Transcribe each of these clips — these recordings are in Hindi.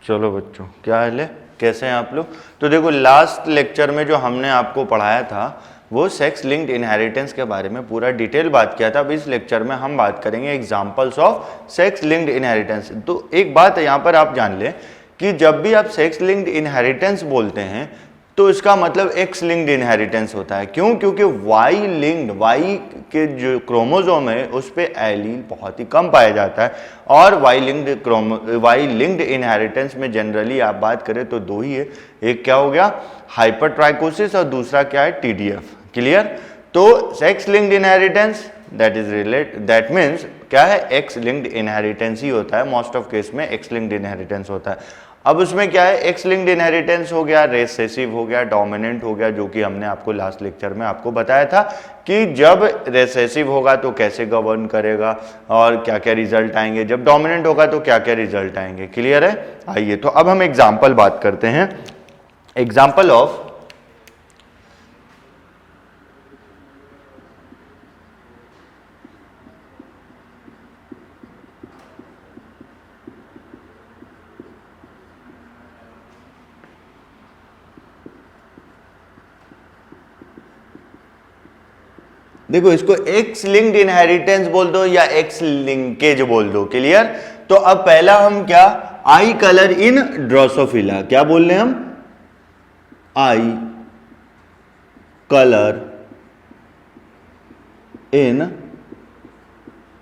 चलो बच्चों, क्या हाल है, कैसे हैं आप लोग। तो देखो, लास्ट लेक्चर में जो हमने आपको पढ़ाया था वो सेक्स लिंक्ड इनहेरिटेंस के बारे में पूरा डिटेल बात किया था। अब इस लेक्चर में हम बात करेंगे examples of sex linked inheritance. तो एक बात यहाँ पर आप जान लें कि जब भी आप सेक्स लिंक्ड इनहेरिटेंस बोलते हैं तो इसका मतलब एक्स लिंक्ड इनहेरिटेंस होता है। क्यों? क्योंकि वाई लिंक्ड, वाई के जो क्रोमोसोम है उस पे एलील बहुत ही कम पाया जाता है। और वाई लिंक्ड इनहेरिटेंस में जनरली आप बात करें तो दो ही है, एक क्या हो गया हाइपरट्राइकोसिस और दूसरा क्या है टीडीएफ। क्लियर? तो sex linked inheritance that means क्या है, एक्स लिंक्ड इनहेरिटेंस ही होता है। मोस्ट ऑफ केस में एक्स लिंक्ड इनहेरिटेंस होता है। अब उसमें क्या है, एक्स लिंक्ड इनहेरिटेंस हो गया, रेसेसिव हो गया, डोमिनेंट हो गया, जो कि हमने आपको लास्ट लेक्चर में आपको बताया था कि जब रेसेसिव होगा तो कैसे गवर्न करेगा और क्या क्या रिजल्ट आएंगे, जब डोमिनेंट होगा तो क्या क्या रिजल्ट आएंगे। क्लियर है? आइए तो अब हम एग्जाम्पल बात करते हैं। एग्जाम्पल ऑफ देखो, इसको एक्स लिंक्ड इनहेरिटेंस बोल दो या एक्स लिंकेज बोल दो। क्लियर? तो अब पहला हम क्या, आई कलर इन ड्रोसोफिला, क्या बोल रहे हैं हम, eye colour in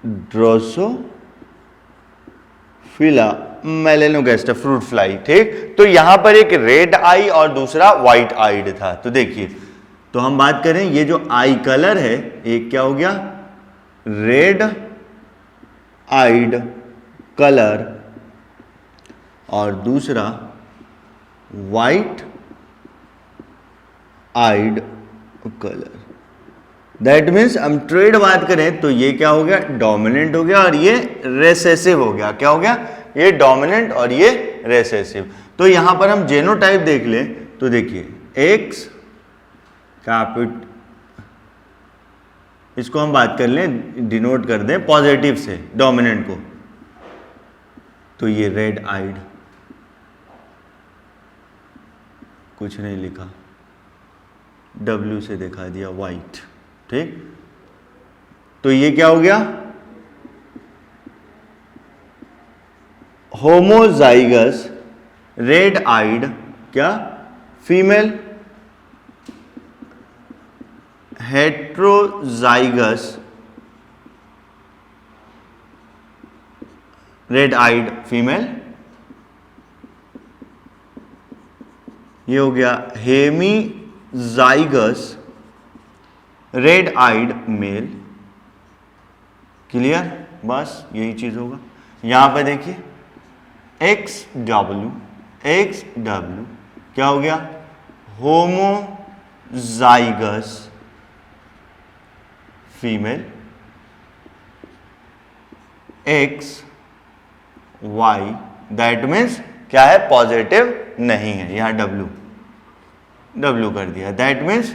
Drosophila melanogaster fruit fly. ठीक, तो यहां पर एक रेड आई और दूसरा व्हाइट आइड था। तो देखिए, तो हम बात करें ये जो आई कलर है, एक क्या हो गया रेड आइड कलर और दूसरा white eyed colour. That means हम ट्रेड बात करें तो ये क्या हो गया, डोमिनेंट हो गया और ये रेसेसिव हो गया। क्या हो गया, ये डोमिनेंट और ये रेसेसिव। तो यहां पर हम जेनोटाइप देख लें तो देखिए, एक्स इसको हम बात कर लें, डिनोट कर दें पॉजिटिव से डोमिनेंट को, तो ये रेड आइड, कुछ नहीं लिखा, डब्ल्यू से दिखा दिया व्हाइट। ठीक, तो ये क्या हो गया, होमोजाइगस रेड आइड क्या female, heterozygous red eyed female, ये हो गया hemizygous red eyed male. Clear? बस यही चीज होगा। यहां पे देखिए एक्स डब्ल्यू क्या हो गया, homozygous female, X Y, that means क्या है, पॉजिटिव नहीं है। यहां डब्ल्यू कर दिया, that means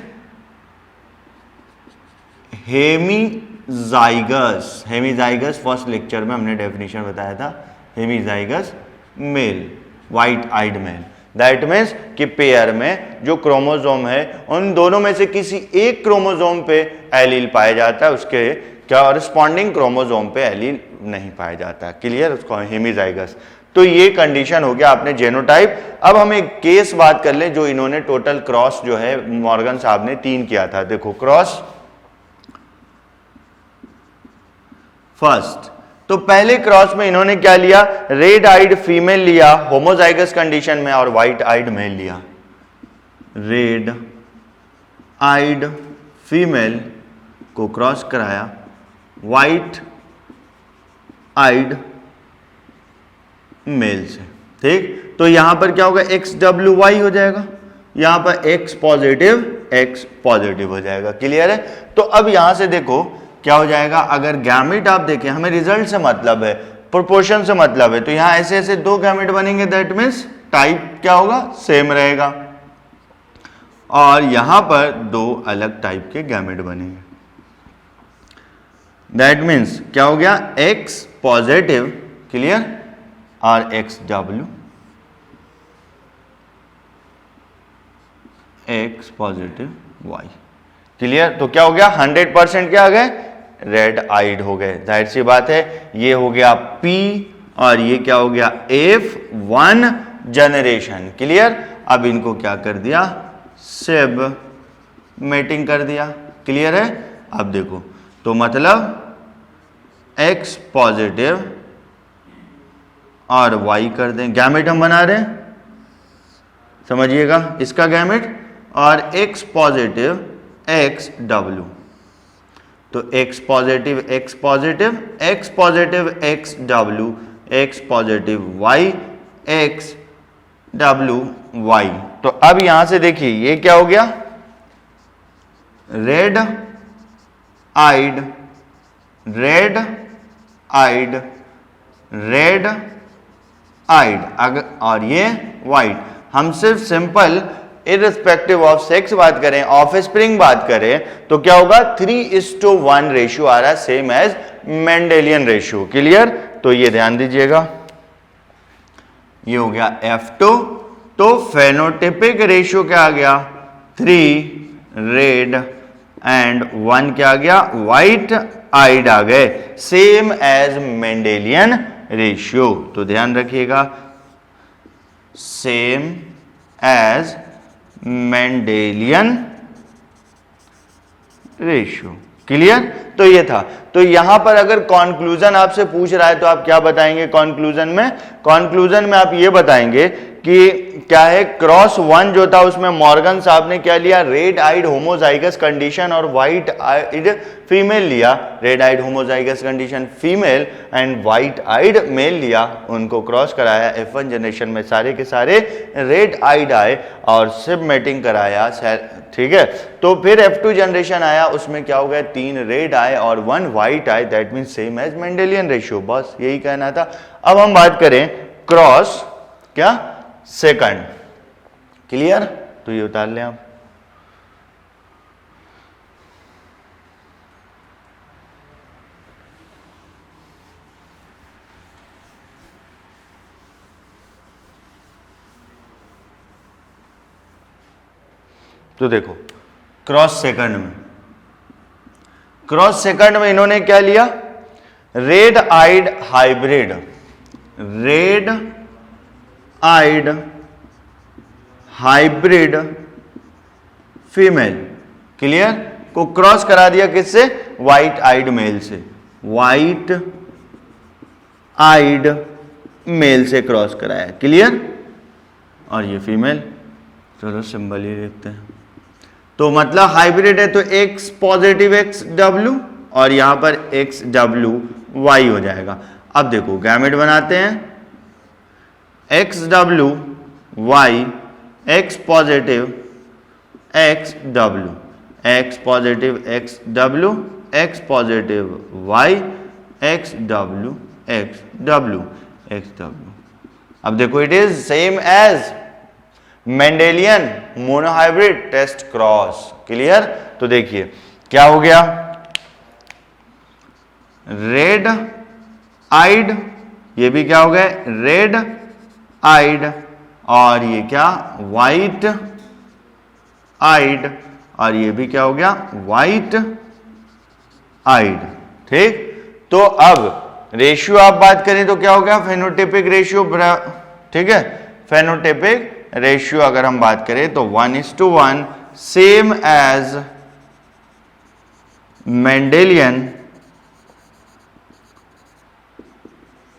hemizygous first lecture में हमने डेफिनेशन बताया था, hemizygous male, white eyed male. That means कि पेयर में जो क्रोमोसोम है उन दोनों में से किसी एक क्रोमोसोम पे एलील पाया जाता है, उसके कॉरस्पॉन्डिंग क्रोमोसोम पे एलील नहीं पाया जाता। क्लियर? उसको हेमीजाइगस। तो ये कंडीशन हो गया आपने जेनोटाइप। अब हम एक केस बात कर लें जो इन्होंने टोटल क्रॉस जो है मॉर्गन साहब ने 3 किया था। देखो क्रॉस फर्स्ट, तो पहले क्रॉस में इन्होंने क्या लिया, रेड आइड फीमेल लिया होमोजाइगस कंडीशन में और व्हाइट आइड मेल लिया। रेड आइड फीमेल को क्रॉस कराया व्हाइट आइड मेल से। ठीक, तो यहां पर क्या होगा, एक्स डब्ल्यू वाई हो जाएगा, यहां पर एक्स पॉजिटिव हो जाएगा। क्लियर है? तो अब यहां से देखो क्या हो जाएगा, अगर गैमेट आप देखें, हमें रिजल्ट से मतलब है, प्रोपोर्शन से मतलब है, तो यहां ऐसे ऐसे 2 गैमेट बनेंगे, दैट मीन्स टाइप क्या होगा, सेम रहेगा। और यहां पर 2 अलग टाइप के गैमेट बनेंगे, दैट मीन्स क्या हो गया, एक्स पॉजिटिव, क्लियर, और x W X positive Y। Clear? तो क्या हो गया, 100% क्या आ गए, रेड आइड हो गए। जाहिर सी बात है, ये हो गया P और ये क्या हो गया, F1 जनरेशन। क्लियर? अब इनको क्या कर दिया, सेब मेटिंग कर दिया। क्लियर है? अब देखो, तो मतलब X पॉजिटिव और Y कर दें, गैमेट हम बना रहे हैं, समझिएगा, इसका गैमेट, और X पॉजिटिव XW, तो X positive X positive X positive XW, X positive Y XWY। तो अब यहां से देखिए ये क्या हो गया, red eyed, red eyed, red eyed, अगर और ये वाइट। हम सिर्फ सिंपल इररिस्पेक्टिव ऑफ सेक्स बात करें, ऑफ स्प्रिंग बात करें, तो क्या होगा, 3:1 रेशियो आ रहा है, same as Mendelian ratio. Clear? तो ये ध्यान दीजिएगा, ये हो गया F2। तो फेनोटिपिक रेशियो क्या आ गया, 3 रेड एंड 1 क्या आ गया, व्हाइट आइड आ गए, सेम एज मेंडेलियन रेशियो। तो ध्यान रखिएगा, same as Mendelian ratio. Clear? तो ये था। तो यहां पर अगर कंक्लूजन आपसे पूछ रहा है तो आप क्या बताएंगे कंक्लूजन में? कंक्लूजन में आप ये बताएंगे कि क्या है, क्रॉस 1 जो था उसमें मॉर्गन साहब ने क्या लिया, रेड आइड होमोजाइगस कंडीशन और व्हाइट आइड फीमेल लिया, red eyed homozygous condition female and white eyed male लिया, उनको क्रॉस कराया, F1 जनरेशन में सारे के सारे रेड आइड आए और सिब मेटिंग कराया। ठीक है? तो फिर F2 जनरेशन आया, उसमें क्या हो गया, 3 रेड आए और 1 व्हाइट आए, that mean same as Mendelian ratio. बस यही कहना था। अब हम बात करें क्रॉस क्या, सेकंड। क्लियर? तो ये उतार लें आप। तो देखो क्रॉस सेकंड में इन्होंने क्या लिया, red eyed hybrid, red eyed hybrid female, clear, को क्रॉस करा दिया किससे, व्हाइट आइड मेल से, व्हाइट आइड मेल से क्रॉस कराया। क्लियर? और ये फीमेल, चलो सिंबल ही लिखते हैं। तो मतलब हाइब्रिड है तो X पॉजिटिव XW और यहां पर XWY हो जाएगा। अब देखो गैमेट बनाते हैं, XWY, X positive XW, X positive XW, X positive Y, XW, XW, XW। अब देखो it is same as Mendelian monohybrid test cross. Clear? तो देखिए क्या हो गया, रेड आइड, ये भी क्या हो गए, रेड आइड, और ये क्या, व्हाइट आइड, और ये भी क्या हो गया, व्हाइट आइड। ठीक? तो अब रेशियो आप बात करें तो क्या हो गया, फेनोटिपिक रेशियो। ठीक है? फेनोटिपिक रेशियो अगर हम बात करें तो 1:1, same as Mendelian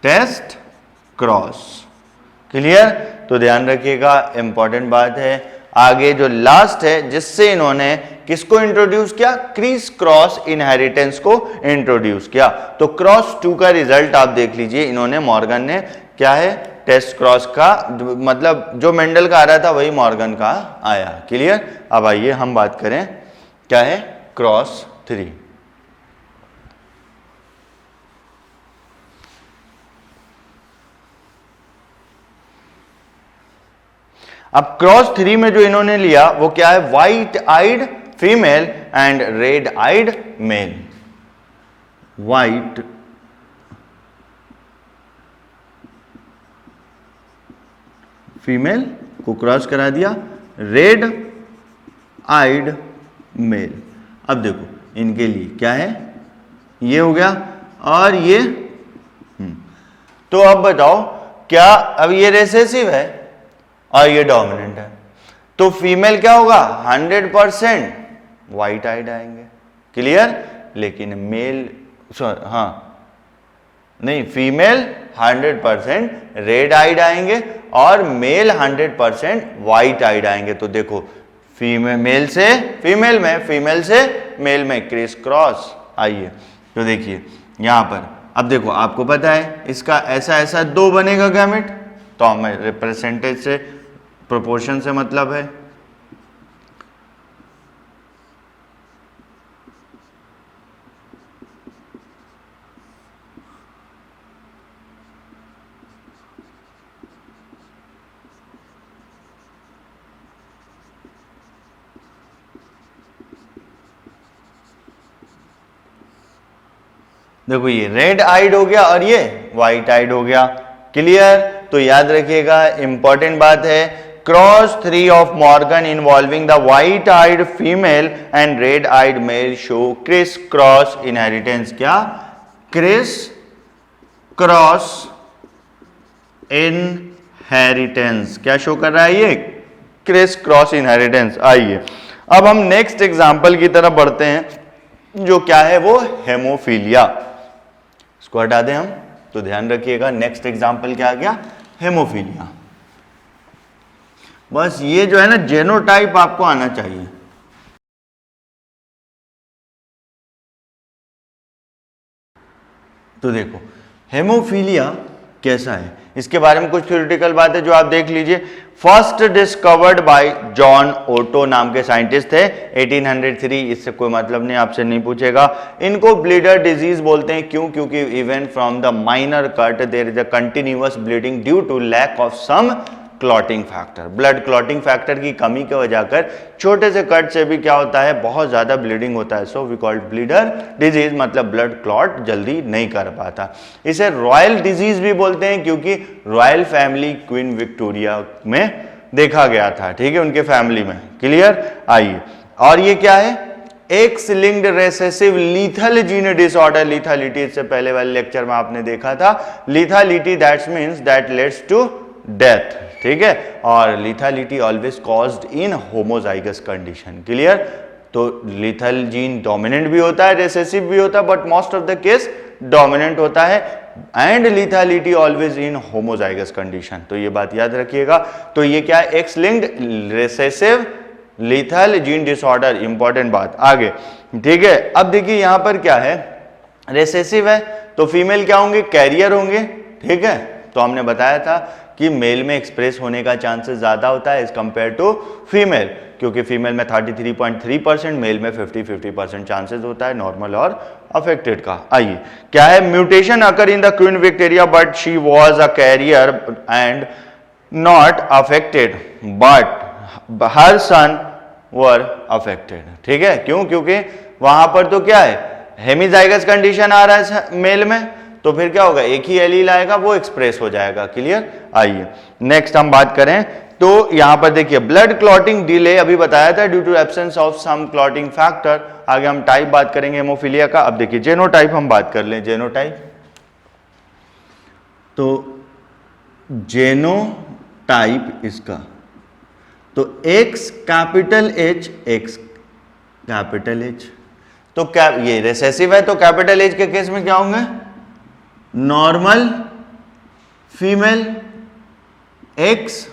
test cross. Clear? तो ध्यान रखिएगा, इंपॉर्टेंट बात है। आगे जो लास्ट है जिससे इन्होंने किसको इंट्रोड्यूस किया, क्रिस क्रॉस इनहेरिटेंस को इंट्रोड्यूस किया। तो क्रॉस 2 का रिजल्ट आप देख लीजिए, इन्होंने मॉर्गन ने क्या है, टेस्ट क्रॉस का, मतलब जो मेंडल का आ रहा था वही मॉर्गन का आया। क्लियर? अब आइए हम बात करें क्या है, क्रॉस 3। अब क्रॉस 3 में जो इन्होंने लिया वो क्या है, white eyed female and red eyed male. White female को क्रॉस करा दिया, रेड आइड मेल। अब देखो इनके लिए क्या है, ये हो गया और ये तो अब बताओ क्या, अब ये रिसेसिव है और ये डोमिनेंट है, तो फीमेल क्या होगा 100% वाइट आइड आएंगे, क्लियर। लेकिन मेल हाँ नहीं, फीमेल 100% रेड आइड आएंगे और मेल 100% वाइट आइड आएंगे। तो देखो मेल से फीमेल में, फीमेल से मेल में क्रिस क्रॉस। आइए तो देखिए यहां पर, अब देखो आपको पता है इसका ऐसा ऐसा दो बनेगा गैमेट, तो हमें रिप्रेजेंटेज से प्रोपोर्शन से मतलब है। देखो ये रेड आइड हो गया और ये व्हाइट आइड हो गया, क्लियर। तो याद रखिएगा इंपॉर्टेंट बात है, cross 3 of Morgan involving the white eyed female and red eyed male show criss cross inheritance. क्या क्रिस क्रॉस इनहेरिटेंस क्या शो कर रहा है, ये क्रिस क्रॉस इनहेरिटेंस। आइए अब हम नेक्स्ट एग्जांपल की तरफ बढ़ते हैं, जो क्या है वो हेमोफीलिया। इसको हटा दें हम, तो ध्यान रखिएगा नेक्स्ट एग्जांपल क्या आ गया, हेमोफीलिया। बस ये जो है ना जेनोटाइप आपको आना चाहिए। तो देखो हेमोफीलिया कैसा है, इसके बारे में कुछ थ्योरेटिकल बात है जो आप देख लीजिए। First discovered by John Otto नाम के साइंटिस्ट थे 1803, इससे कोई मतलब नहीं, आपसे नहीं पूछेगा। इनको ब्लीडर डिजीज बोलते हैं, क्यों, क्योंकि even from the minor cut there is a continuous bleeding due to lack of some clotting factor. Blood clotting factor की कमी की वजह कर छोटे से कट से भी क्या होता है, बहुत ज्यादा ब्लीडिंग होता है। So we called bleeder disease, मतलब ब्लड क्लॉट जल्दी नहीं कर पाता। इसे रॉयल डिजीज भी बोलते हैं, क्योंकि रॉयल फैमिली क्वीन विक्टोरिया में देखा गया था, ठीक है, उनके फैमिली में, क्लियर। आइए और ये क्या है, X linked recessive lethal gene disorder. Lethality इससे पहले वाले लेक्चर में आपने देखा था, lethality that means that leads to death, ठीक है, और lethality always caused in homozygous condition, clear. तो लीथल जीन डोमिनेंट भी होता है, रिसेसिव भी होता है, but most of the case dominant होता है, and lethality always in homozygous condition. तो ये बात याद रखिएगा। तो ये क्या है, X linked recessive lethal gene disorder, important बात। आगे ठीक है, अब देखिए यहां पर क्या है, रेसेसिव है तो फीमेल क्या होंगे, कैरियर होंगे, ठीक है। तो हमने बताया था कि मेल में एक्सप्रेस होने का चांसेस ज्यादा होता है एज कंपेयर टू फीमेल, क्योंकि फीमेल में 33.3%, मेल में 50% चांसेस होता है नॉर्मल और अफेक्टेड का। आइए क्या है, mutation occur in the Queen Victoria but she was a carrier and not affected, but her son were affected, ठीक है। क्यों, क्योंकि वहां पर तो क्या है, हेमिजाइगस कंडीशन आ रहा है मेल में, तो फिर क्या होगा, एक ही एलील आएगा, वो एक्सप्रेस हो जाएगा, क्लियर। आइए नेक्स्ट हम बात करें, तो यहां पर देखिए ब्लड क्लॉटिंग डिले अभी बताया था due to absence of some clotting factor. आगे हम टाइप बात करेंगे हेमोफीलिया का। अब देखिए जेनोटाइप हम बात कर लें, जेनोटाइप। तो जेनोटाइप इसका, तो x capital H, x capital H, तो क्या ये रिसेसिव है, तो कैपिटल एच के केस में क्या होंगे, normal female, X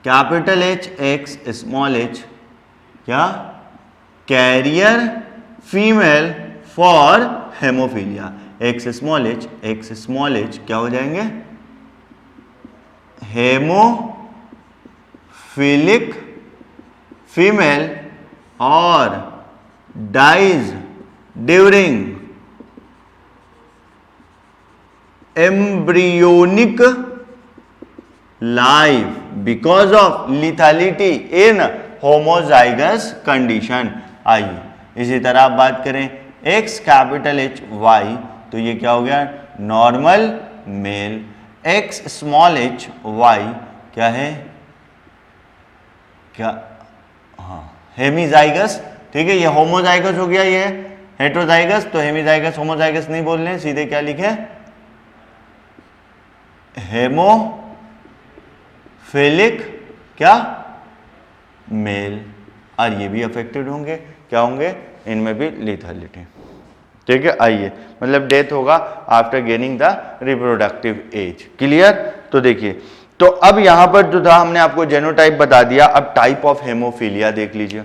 capital H, X small H, क्या carrier female for haemophilia, X small H क्या हो जाएंगे, हेमोफिलिक फीमेल, और dies during embryonic life because of lethality in homozygous condition. आइए इसी तरह आप बात करें एक्स कैपिटल एच वाई, तो ये क्या हो गया, normal male, X small h Y क्या है, क्या, हाँ हेमीजाइगस, ठीक है। ये होमोजाइगस हो गया, ये हेट्रोजाइगस, तो हेमीजाइगस होमोजाइगस नहीं बोल रहे हैं, सीधे क्या लिखे, हेमोफिलिक क्या मेल, और ये भी अफेक्टेड होंगे, क्या होंगे, इनमें भी लिथैलिटी, ठीक है। आइए, मतलब डेथ होगा after gaining the reproductive age, clear. तो देखिए, तो अब यहां पर जो था हमने आपको जेनोटाइप बता दिया, अब टाइप ऑफ हेमोफीलिया देख लीजिए।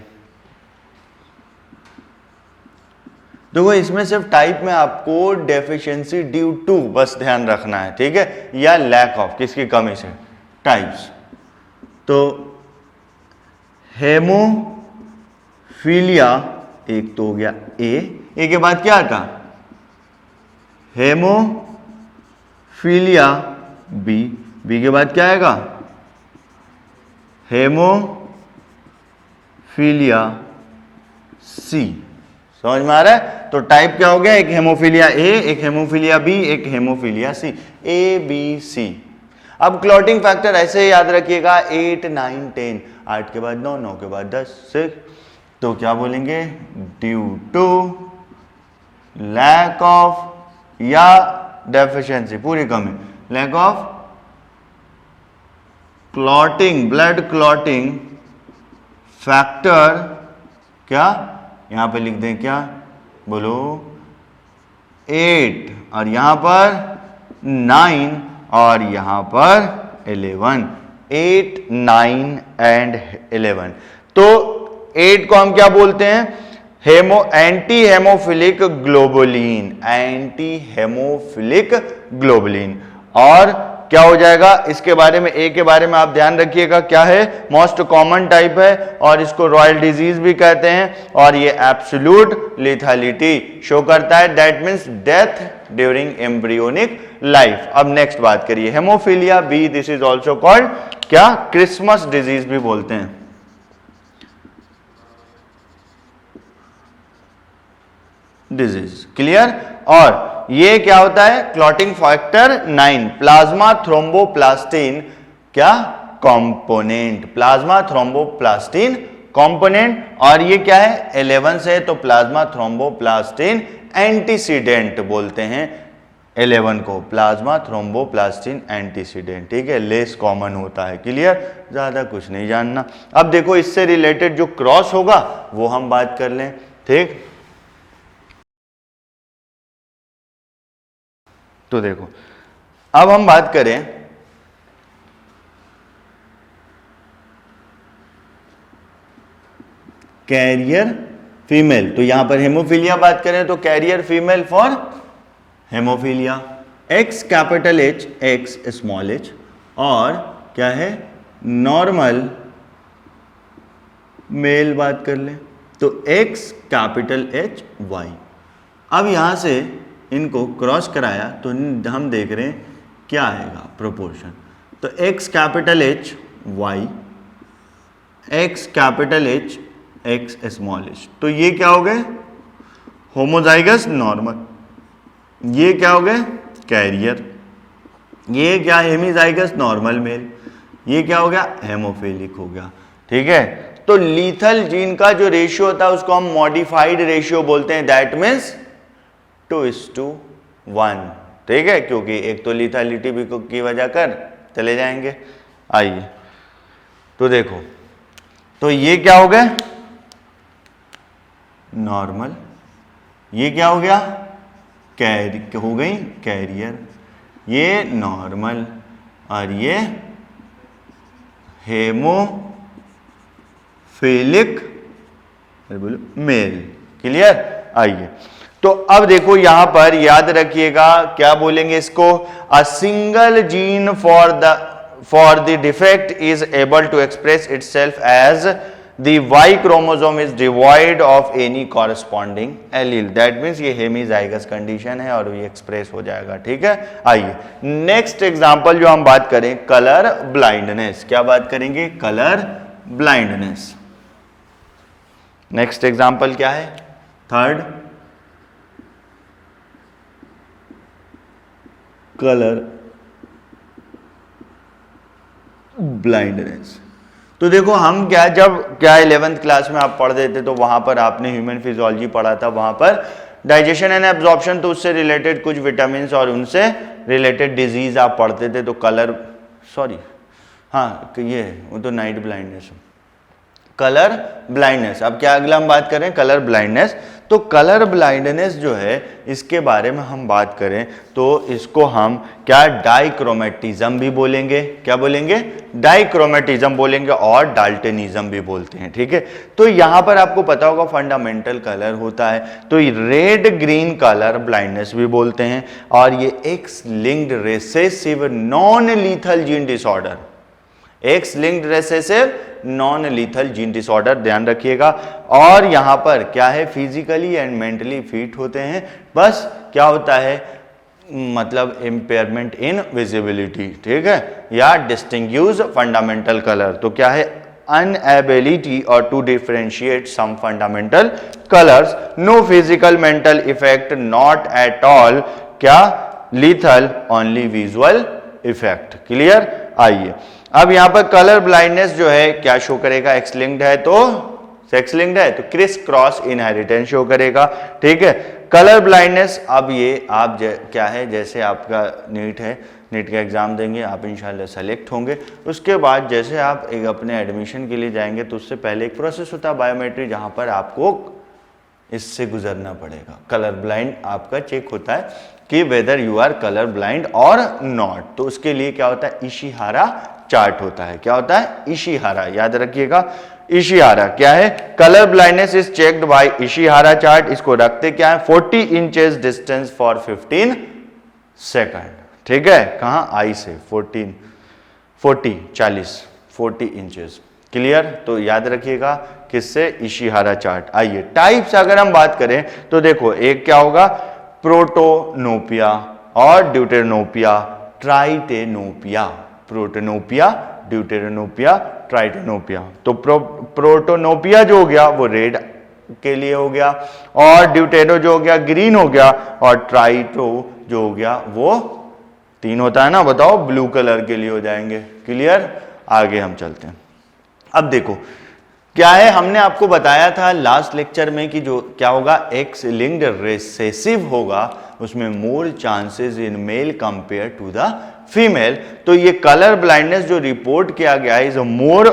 देखो इसमें सिर्फ टाइप में आपको डेफिशिएंसी ड्यू टू बस ध्यान रखना है, ठीक है, या लैक ऑफ, किसकी कमी से, टाइप्स। तो हेमोफीलिया एक तो हो गया ए के बाद क्या आता, हेमोफीलिया बी के बाद क्या आएगा, हेमोफीलिया सी। समझ में आ रहा है। तो टाइप क्या हो गया, एक हेमोफीलिया ए, एक हेमोफीलिया बी, एक haemophilia C, A B C. अब क्लॉटिंग फैक्टर ऐसे याद रखिएगा 8 9 10, 8 के बाद 9, 9 के बाद 10 6, तो क्या बोलेंगे, ड्यू टू लैक ऑफ या डेफिशिएंसी, पूरी कमी, lack of clotting, blood clotting factor, क्या यहां पे लिख दें, क्या बोलो, 8, और यहां पर 9, और यहां पर 11, 8 9 एंड 11। तो 8 को हम क्या बोलते हैं, anti haemophilic globulin, anti haemophilic globulin. और क्या हो जाएगा, इसके बारे में, ए के बारे में आप ध्यान रखिएगा, क्या है, मोस्ट कॉमन टाइप है, और इसको रॉयल डिजीज भी कहते हैं, और ये एब्सोल्यूट लिथैलिटी शो करता है, that means death during embryonic life. अब नेक्स्ट बात करिए, haemophilia B, this is also called क्या, क्रिसमस डिजीज भी बोलते हैं, डिजीज, क्लियर। और ये क्या होता है, क्लॉटिंग फैक्टर 9, प्लाज्मा थ्रोम्बोप्लास्टिन क्या कंपोनेंट, प्लाज्मा थ्रोम्बोप्लास्टिन कंपोनेंट। और ये क्या है, 11 से, तो प्लाज्मा थ्रोम्बोप्लास्टिन एंटीसीडेंट बोलते हैं 11 को, प्लाज्मा थ्रोम्बोप्लास्टिन एंटीसीडेंट, ठीक है, लेस कॉमन होता है, क्लियर, ज्यादा कुछ नहीं जानना। अब देखो इससे रिलेटेड जो क्रॉस होगा वो हम बात कर लें, ठीक। तो देखो अब हम बात करें कैरियर फीमेल, तो यहां पर हेमोफीलिया बात करें तो carrier female for haemophilia, x capital H, X small H, और क्या है, नॉर्मल मेल बात कर ले तो एक्स कैपिटल एच वाई। अब यहां से इनको क्रॉस कराया तो हम देख रहे हैं क्या आएगा प्रोपोर्शन, तो x capital H y, x capital H x small h, तो ये क्या हो गए, होमोजाइगस नॉर्मल, ये क्या हो गए, कैरियर, ये क्या, हेमीजाइगस नॉर्मल मेल, ये क्या हो गया, हेमोफिलिक हो गया, ठीक है। तो लीथल जीन का जो रेशियो होता है उसको हम मॉडिफाइड रेशियो बोलते हैं, दैट मीन्स 2:1, ठीक है, क्योंकि एक तो लिथैलिटी भी की वजह कर चले जाएंगे। आइए तो देखो, तो ये क्या हो गया, नॉर्मल, ये क्या हो गया, हो गई कैरियर, ये नॉर्मल, और ये हेमोफिलिक मेल, क्लियर। आइए तो अब देखो यहां पर याद रखिएगा, क्या बोलेंगे इसको, a single gene for the defect is able to express itself as the Y chromosome is devoid of any corresponding allele, that means ये हेमीजाइगस कंडीशन है और ये एक्सप्रेस हो जाएगा, ठीक है। आइए नेक्स्ट एग्जांपल जो हम बात करें, कलर ब्लाइंडनेस, क्या बात करेंगे, कलर ब्लाइंडनेस। नेक्स्ट एग्जांपल क्या है, थर्ड, कलर ब्लाइंडनेस। तो देखो हम क्या, जब क्या 11th क्लास में आप पढ़ देते तो वहां पर आपने ह्यूमन फिजियोलॉजी पढ़ा था, वहां पर डाइजेशन एंड एब्जॉर्प्शन, तो उससे रिलेटेड कुछ विटामिन और उनसे रिलेटेड डिजीज आप पढ़ते थे। तो कलर, सॉरी हाँ ये वो तो नाइट ब्लाइंडनेस, कलर ब्लाइंडनेस। अब क्या अगला हम बात करें, कलर ब्लाइंडनेस। तो कलर ब्लाइंडनेस जो है इसके बारे में हम बात करें तो इसको हम क्या डाइक्रोमेटिज्म भी बोलेंगे, क्या बोलेंगे, डाइक्रोमेटिज्म बोलेंगे और डाल्टनिज्म भी बोलते हैं, ठीक है। तो यहां पर आपको पता होगा फंडामेंटल कलर होता है, तो रेड ग्रीन कलर ब्लाइंडनेस भी बोलते हैं। और ये x linked recessive non lethal gene disorder, x linked recessive non lethal gene disorder, ध्यान रखिएगा। और यहां पर क्या है, फिजिकली एंड मेंटली फिट होते हैं, बस क्या होता है मतलब इम्पेयरमेंट इन विजिबिलिटी, ठीक है, या डिस्टिंग्विश फंडामेंटल कलर। तो क्या है, अनएबिलिटी और to differentiate some fundamental colours, no physical mental effect, not at all क्या lethal, only visual effect. Clear. आइए अब यहां पर कलर ब्लाइंडनेस जो है क्या शो करेगा, एक्स लिंक्ड है तो सेक्स लिंक्ड है तो क्रिस क्रॉस इनहेरिटेंस शो करेगा, ठीक है। कलर ब्लाइंडनेस, अब ये आप क्या है, जैसे आपका नीट है, नीट का एग्जाम देंगे आप, इंशाल्लाह सेलेक्ट होंगे, उसके बाद जैसे आप एक अपने एडमिशन के लिए जाएंगे तो उससे पहले एक प्रोसेस होता है बायोमेट्री, जहां पर आपको इससे गुजरना पड़ेगा। कलर ब्लाइंड आपका चेक होता है कि whether you are colour blind और नॉट। तो उसके लिए क्या होता है, इशिहारा चार्ट होता है। क्या होता है, इशिहारा, याद रखिएगा इशिहारा क्या है, colour blindness is checked by Ishihara chart. इसको रखते क्या है, 40 इंचेस डिस्टेंस फॉर 15 सेकंड, ठीक है। कहां, आई से 40 इंचेस। क्लियर। तो याद रखिएगा किससे, इशिहारा चार्ट। आइए टाइप्स अगर हम बात करें तो देखो एक क्या होगा, प्रोटोनोपिया और ड्यूटेरोनोपिया, ट्राइटेनोपिया, प्रोटोनोपिया, ड्यूटेरोनोपिया, ट्राइटेनोपिया। तो प्रोटोनोपिया जो हो गया वो रेड के लिए हो गया, और ड्यूटेरो जो हो गया ग्रीन हो गया, और ट्राइटो जो हो गया वो 3 होता है ना, बताओ, ब्लू कलर के लिए हो जाएंगे। क्लियर। आगे हम चलते हैं। अब देखो क्या है, हमने आपको बताया था लास्ट लेक्चर में कि जो क्या होगा, एक्स लिंक्ड रिसेसिव होगा उसमें more chances in male compare to the female. तो ये कलर ब्लाइंडनेस जो रिपोर्ट किया गया है इज मोर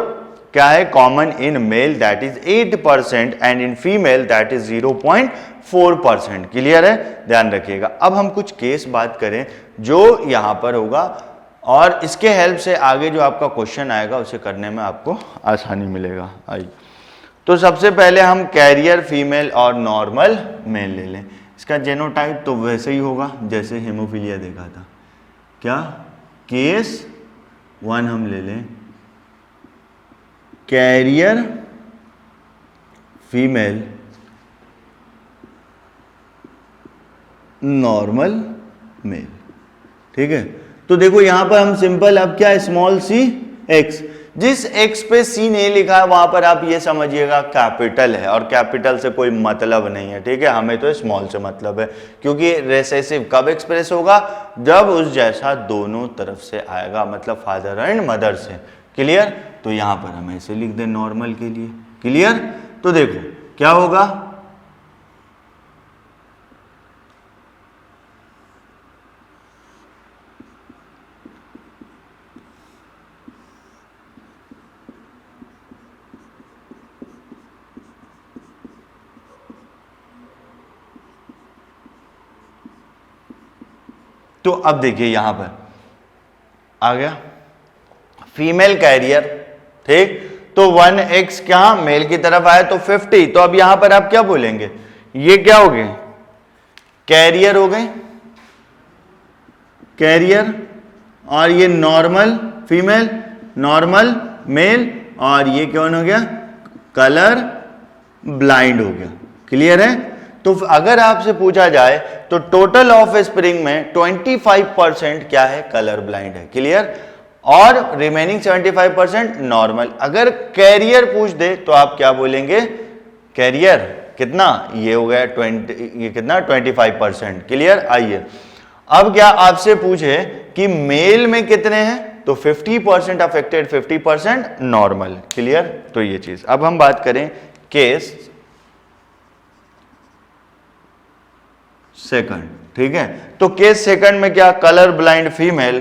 क्या है, common in male that is 8% and in female that is 0.4%। Clear है, ध्यान रखिएगा। अब हम कुछ केस बात करें जो यहां पर होगा, और इसके हेल्प से आगे जो आपका क्वेश्चन आएगा उसे करने में आपको आसानी मिलेगा। आइए तो सबसे पहले हम कैरियर फीमेल और नॉर्मल मेल ले लें। इसका जेनोटाइप तो वैसे ही होगा जैसे हेमोफीलिया देखा था। क्या, केस 1 हम ले लें, कैरियर फीमेल नॉर्मल मेल, ठीक है। तो देखो यहां पर हम सिंपल, अब क्या, स्मॉल सी एक्स, जिस एक्स पे सी नहीं लिखा है वहां पर आप ये समझिएगा कैपिटल है, और कैपिटल से कोई मतलब नहीं है, ठीक है। हमें तो स्मॉल से मतलब है, क्योंकि रेसेसिव कब एक्सप्रेस होगा, जब उस जैसा दोनों तरफ से आएगा, मतलब फादर एंड मदर से। क्लियर। तो यहां पर हम ऐसे लिख दें नॉर्मल के लिए। क्लियर। तो देखो क्या होगा, तो अब देखिए यहां पर आ गया फीमेल कैरियर, ठीक। तो 1x क्या मेल की तरफ आया तो 50। तो अब यहां पर आप क्या बोलेंगे, ये क्या हो गए, कैरियर हो गए, कैरियर, और ये नॉर्मल फीमेल, नॉर्मल मेल, और ये कौन हो गया, कलर ब्लाइंड हो गया। क्लियर है। तो अगर आपसे पूछा जाए तो टोटल ऑफ स्प्रिंग में 25% क्या है, कलर ब्लाइंड है। क्लियर। और रिमेनिंग 75% नॉर्मल। अगर कैरियर पूछ दे तो आप क्या बोलेंगे, कैरियर कितना, ये हो गया 20, ये कितना 25%। क्लियर। आइए अब क्या आपसे पूछे कि मेल में कितने हैं, तो 50% अफेक्टेड 50% नॉर्मल। क्लियर? तो ये चीज। अब हम बात करें केस सेकंड। ठीक है, तो केस सेकंड में क्या, colour blind female,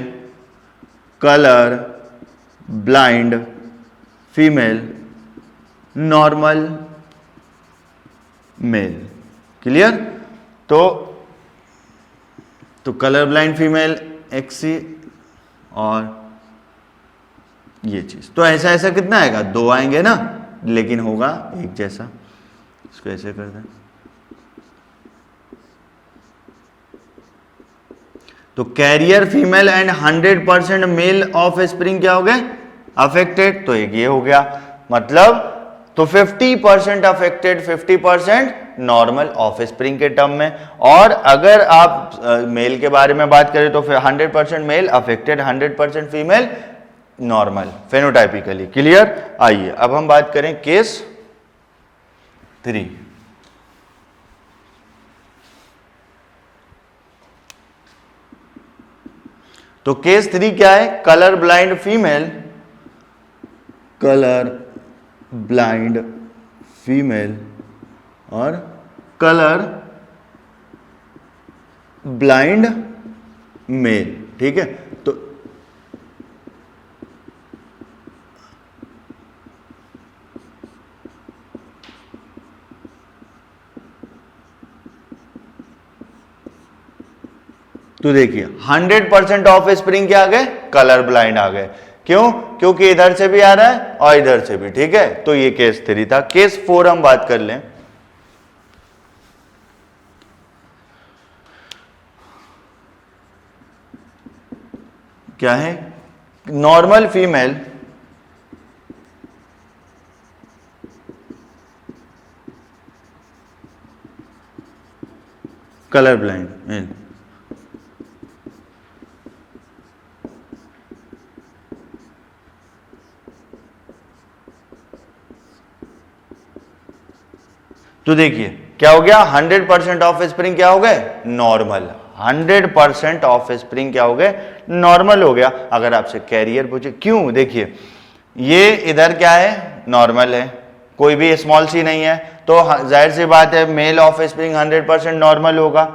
colour blind female, normal male. Clear? तो कलर ब्लाइंड फीमेल एक्सी और ये चीज, तो ऐसा ऐसा कितना आएगा, 2 आएंगे ना, लेकिन होगा एक जैसा। इसको ऐसे कर दें, तो carrier female and 100% male offspring क्या हो गए, अफेक्टेड। तो एक ये हो गया, मतलब तो 50% अफेक्टेड 50% नॉर्मल ऑफ स्प्रिंग के टर्म में। और अगर आप मेल के बारे में बात करें तो फिर 100% male affected, 100% female normal phenotypically. Clear? आइए अब हम बात करें केस 3। तो केस 3 क्या है, colour blind female, colour blind female और कलर ब्लाइंड मेल। ठीक है, तो देखिए 100% ऑफ स्प्रिंग क्या आ गए, कलर ब्लाइंड आ गए। क्यों? क्योंकि इधर से भी आ रहा है और इधर से भी। ठीक है, तो ये केस 3 था। केस 4 हम बात कर लें। क्या है, normal female, colour blind mail. तो देखिए क्या हो गया, 100% ऑफ स्प्रिंग क्या हो गए, नॉर्मल। 100% ऑफ स्प्रिंग क्या हो गए, नॉर्मल हो गया। अगर आपसे कैरियर पूछे क्यों, देखिए ये इधर क्या है, नॉर्मल है, कोई भी स्मॉल सी नहीं है, तो जाहिर सी बात है मेल ऑफ स्प्रिंग 100% नॉर्मल होगा।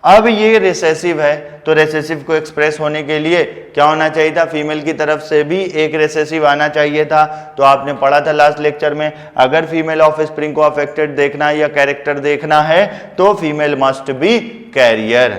अब ये रिसेसिव है, तो रिसेसिव को एक्सप्रेस होने के लिए क्या होना चाहिए था, फीमेल की तरफ से भी एक रिसेसिव आना चाहिए था। तो आपने पढ़ा था लास्ट लेक्चर में, अगर फीमेल ऑफ स्प्रिंग को अफेक्टेड देखना है या कैरेक्टर देखना है तो फीमेल मस्ट बी कैरियर।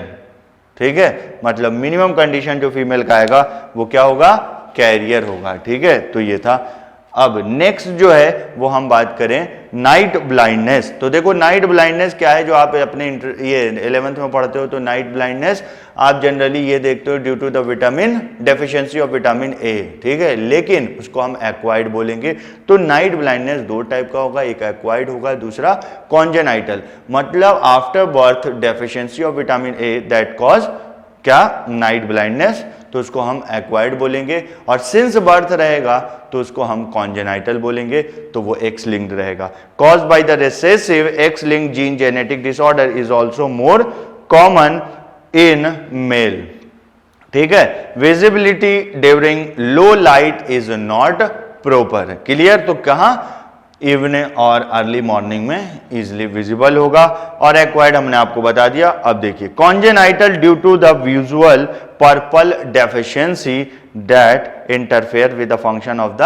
ठीक है, मतलब मिनिमम कंडीशन जो फीमेल का आएगा वो क्या होगा, कैरियर होगा। ठीक है, तो ये था। अब नेक्स्ट जो है वो हम बात करें नाइट ब्लाइंडनेस। तो देखो नाइट ब्लाइंडनेस क्या है, जो आप अपने ये 11th में पढ़ते हो, तो नाइट ब्लाइंडनेस आप जनरली ये देखते हो due to the vitamin deficiency of vitamin A. ठीक है, लेकिन उसको हम एक्वायर्ड बोलेंगे। तो नाइट ब्लाइंडनेस 2 टाइप का होगा, एक एक्वायर्ड होगा, दूसरा कॉन्जेनाइटल। मतलब after birth deficiency of vitamin A that cause क्या, नाइट ब्लाइंडनेस, तो उसको हम एक्वायर्ड बोलेंगे। और सिंस बर्थ रहेगा तो उसको हम कॉन्जेनाइटल बोलेंगे, तो वो एक्स लिंक्ड रहेगा। Cause by the recessive X linked gene genetic disorder is also more common in male. ठीक है, visibility during low light is not proper. Clear? तो कहां, इवनिंग और अर्ली मॉर्निंग में इजिली विजिबल होगा। और एक्वायर्ड हमने आपको बता दिया। अब देखिए congenital due to the visual purple deficiency that interfere with the function of the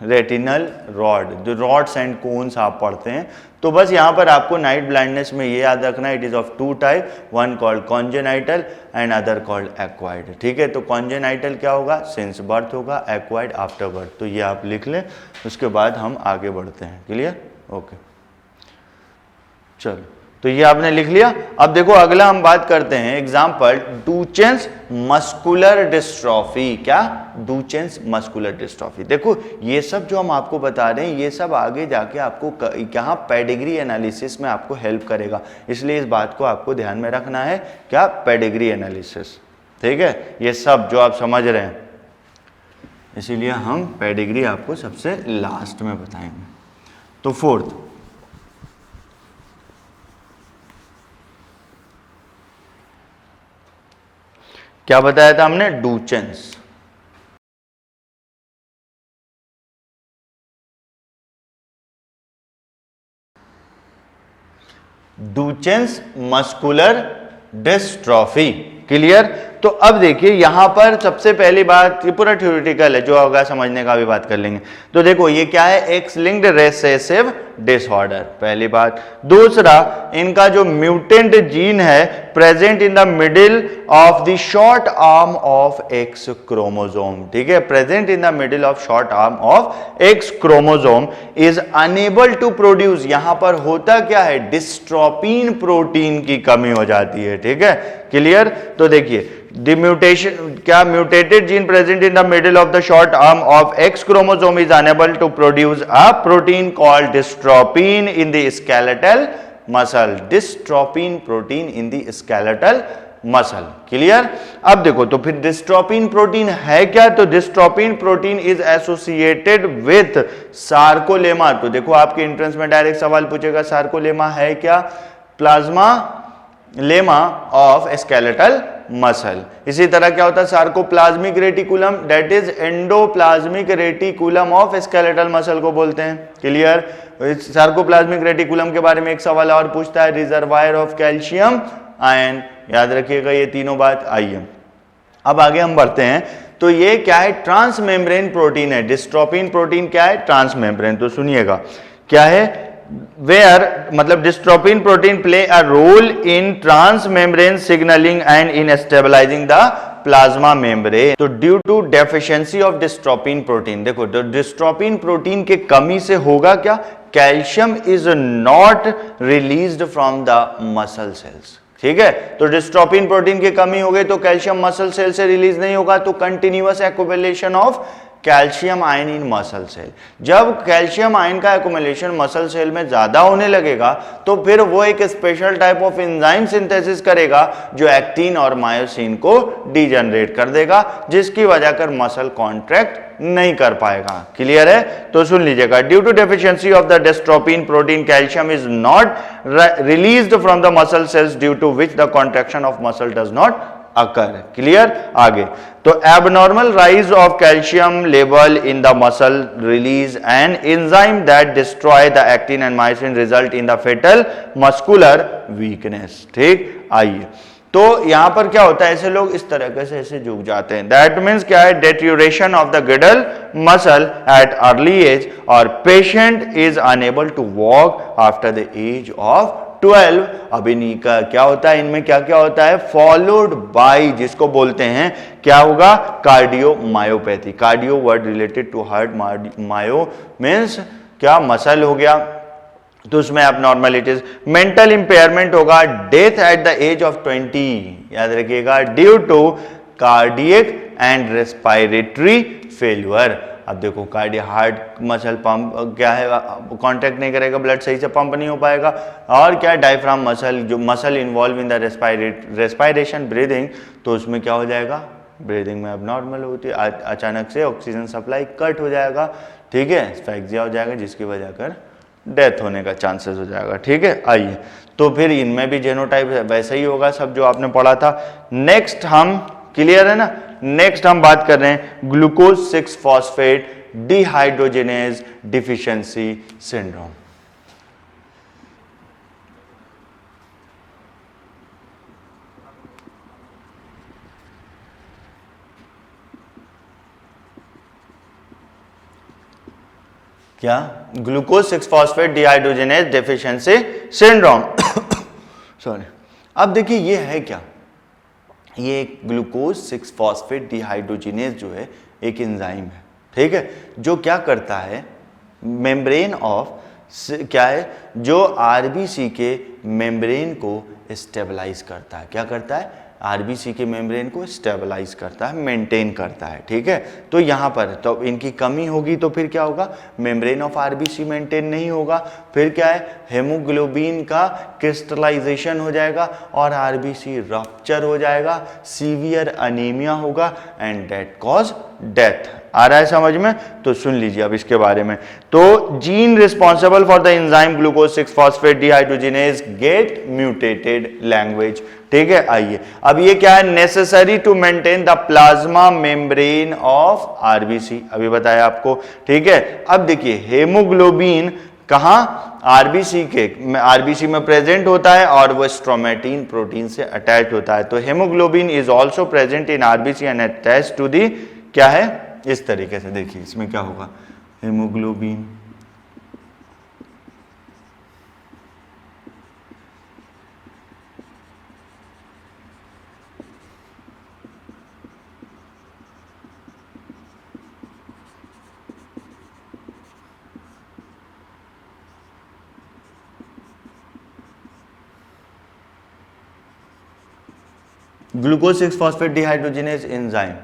retinal rod, जो रॉड्स एंड कोन्स आप पढ़ते हैं। तो बस यहां पर आपको नाइट ब्लाइंडनेस में ये याद रखना, it is of 2 type, one called congenital and other called acquired. ठीक है, तो कॉन्जेनाइटल क्या होगा, सिंस बर्थ होगा, एक्वायर्ड आफ्टर बर्थ। तो ये आप लिख लें, उसके बाद हम आगे बढ़ते हैं। क्लियर? ओके, चलो, तो ये आपने लिख लिया। अब देखो अगला हम बात करते हैं एग्जाम्पल डुचेन्स मस्कुलर डिस्ट्रॉफी। क्या, डुचेन्स मस्कुलर डिस्ट्रॉफी। देखो ये सब जो हम आपको बता रहे हैं, ये सब आगे जाके आपको यहाँ पेडिग्री एनालिसिस में आपको हेल्प करेगा, इसलिए इस बात को आपको ध्यान में रखना है। क्या, पेडिग्री एनालिसिस। ठीक है, ये सब जो आप समझ रहे हैं, इसीलिए हम पेडिग्री आपको सबसे लास्ट में बताएंगे। तो 4th, क्या बताया था हमने? डुचेंस। डुचेंस मस्कुलर डिस्ट्रॉफी। क्लियर? तो अब देखिए यहां पर सबसे पहली बात, ये पूरा थ्योरेटिकल है, जो होगा समझने का भी बात कर लेंगे। तो देखो ये क्या है? एक्स लिंक्ड रेसेसिव डिसऑर्डर, पहली बात। दूसरा, इनका जो म्यूटेंट जीन है present in the middle of the short arm of X chromosome, ठीक है, present in the middle of short arm of X chromosome is unable to produce, यहां पर होता क्या है? डिस्ट्रोपिन प्रोटीन की कमी हो जाती है, ठीक है। क्लियर? तो देखिए the mutation, क्या mutated gene present in the middle of the short arm of X chromosome is unable to produce a protein called dystrophin in the skeletal muscle, dystrophin protein in the skeletal muscle। Clear? अब देखो तो फिर डिस्ट्रोपिन प्रोटीन है क्या? तो dystrophin protein is associated with sarcolemma. तो देखो आपके एंट्रेंस में डायरेक्ट सवाल पूछेगा सार्कोलेमा है क्या? Plasma lemma of skeletal muscle. इसी तरह क्या होता है? Sarcoplasmic reticulum, that is endoplasmic reticulum of skeletal muscle को बोलते हैं। क्लियर? सार्कोप्लाज्मिक रेटिकुलम के बारे में एक सवाल और पूछता है, रिजर्वायर ऑफ कैल्शियम आयन, याद रखिएगा ये तीनों बात। आइए अब आगे हम बढ़ते हैं। तो ये क्या है? ट्रांसमेम्ब्रेन प्रोटीन है। डिस्ट्रोपिन प्रोटीन क्या है? ट्रांसमेम्ब्रेन। तो सुनिएगा क्या है? where मतलब dystrophin protein play a role in transmembrane signaling and in stabilizing the plasma membrane. तो due to deficiency of dystrophin protein, देखो तो डिस्ट्रोपिन प्रोटीन के कमी से होगा क्या? Calcium is not released from the muscle cells, ठीक है। तो डिस्ट्रोपिन प्रोटीन की कमी हो गई तो कैल्शियम मसल सेल से रिलीज नहीं होगा, तो continuous accumulation of calcium ion in muscle cell. जब कैल्शियम आयन का एक्युमुलेशन मसल सेल में ज्यादा होने लगेगा तो फिर वो एक special type of enzyme synthesis करेगा जो एक्टिन और मायोसिन को डीजनरेट कर देगा, जिसकी वजह कर मसल कॉन्ट्रैक्ट नहीं कर पाएगा। क्लियर है? तो सुन लीजिएगा, due to deficiency of the dystrophin protein calcium is not released from the muscle cells due to which the contraction of muscle does not occur. Clear? आगे तो abnormal rise of calcium level in the muscle release an enzyme that destroy the actin and myosin result in the fatal muscular weakness. ठीक, आइए तो यहां पर क्या होता है? ऐसे लोग इस तरह से ऐसे झुक जाते हैं, दैट मीन्स क्या है? Deterioration of the girdle muscle at early age और patient is unable to walk after the age of 12। अब इन्हीं का क्या होता है? इनमें क्या क्या होता है? फॉलोड बाय, जिसको बोलते हैं क्या होगा? Cardiomyopathy. Cardio word related to heart, myo means क्या? मसल हो गया, तो उसमें एबनॉर्मलिटीज। मेंटल इंपेयरमेंट होगा, death at the age of 20, याद रखिएगा, due to cardiac and respiratory failure. अब देखो कार्डियक हार्ट मसल पंप क्या है? कांटेक्ट नहीं करेगा, ब्लड सही से पंप नहीं हो पाएगा। और क्या? डायफ्राम मसल, जो muscle involve in the respiration breathing, तो उसमें क्या हो जाएगा? ब्रीदिंग में एबनॉर्मल होती है, अचानक से ऑक्सीजन सप्लाई कट हो जाएगा, ठीक है, एस्फैक्सिया हो जाएगा, जिसकी वजह कर डेथ होने का चांसेस हो जाएगा। ठीक है, आइए तो फिर इनमें भी जेनोटाइप वैसा ही होगा सब जो आपने पढ़ा था। नेक्स्ट हम, क्लियर है ना? नेक्स्ट हम बात कर रहे हैं glucose 6 phosphate dehydrogenase deficiency syndrome. क्या? Glucose 6 phosphate dehydrogenase deficiency syndrome. Sorry. अब देखिए ये है क्या? ये ग्लूकोज 6 फॉस्फेट डिहाइड्रोजिनेज जो है एक एंजाइम है, ठीक है, जो क्या करता है? मेम्ब्रेन ऑफ क्या है? जो आरबीसी के मेम्ब्रेन को स्टेबलाइज करता है। क्या करता है? आरबीसी के मेम्ब्रेन को स्टेबलाइज करता है, मेंटेन करता है। ठीक है, तो यहाँ पर तो इनकी कमी होगी तो फिर क्या होगा? मेम्ब्रेन ऑफ आरबीसी मेंटेन नहीं होगा, फिर क्या है, हेमोग्लोबिन का क्रिस्टलाइजेशन हो जाएगा और आरबीसी रप्चर हो जाएगा, सीवियर अनीमिया होगा एंड दैट कॉज डेथ। आ रहा है समझ में? तो सुन लीजिए अब इसके बारे में। तो gene responsible for the enzyme glucose 6 phosphate dehydrogenase get mutated language. ठीक है, आइए अब ये क्या है, necessary to maintain the plasma membrane of RBC, अभी बताया आपको। ठीक है, अब देखिए हेमोग्लोबिन कहां, आरबीसी में प्रेजेंट होता है और वो स्ट्रोमेटिन प्रोटीन से अटैच होता है। तो haemoglobin is also present in RBC and attach to the, क्या है, इस तरीके से देखिए इसमें क्या होगा, haemoglobin glucose 6 phosphate dehydrogenase enzyme,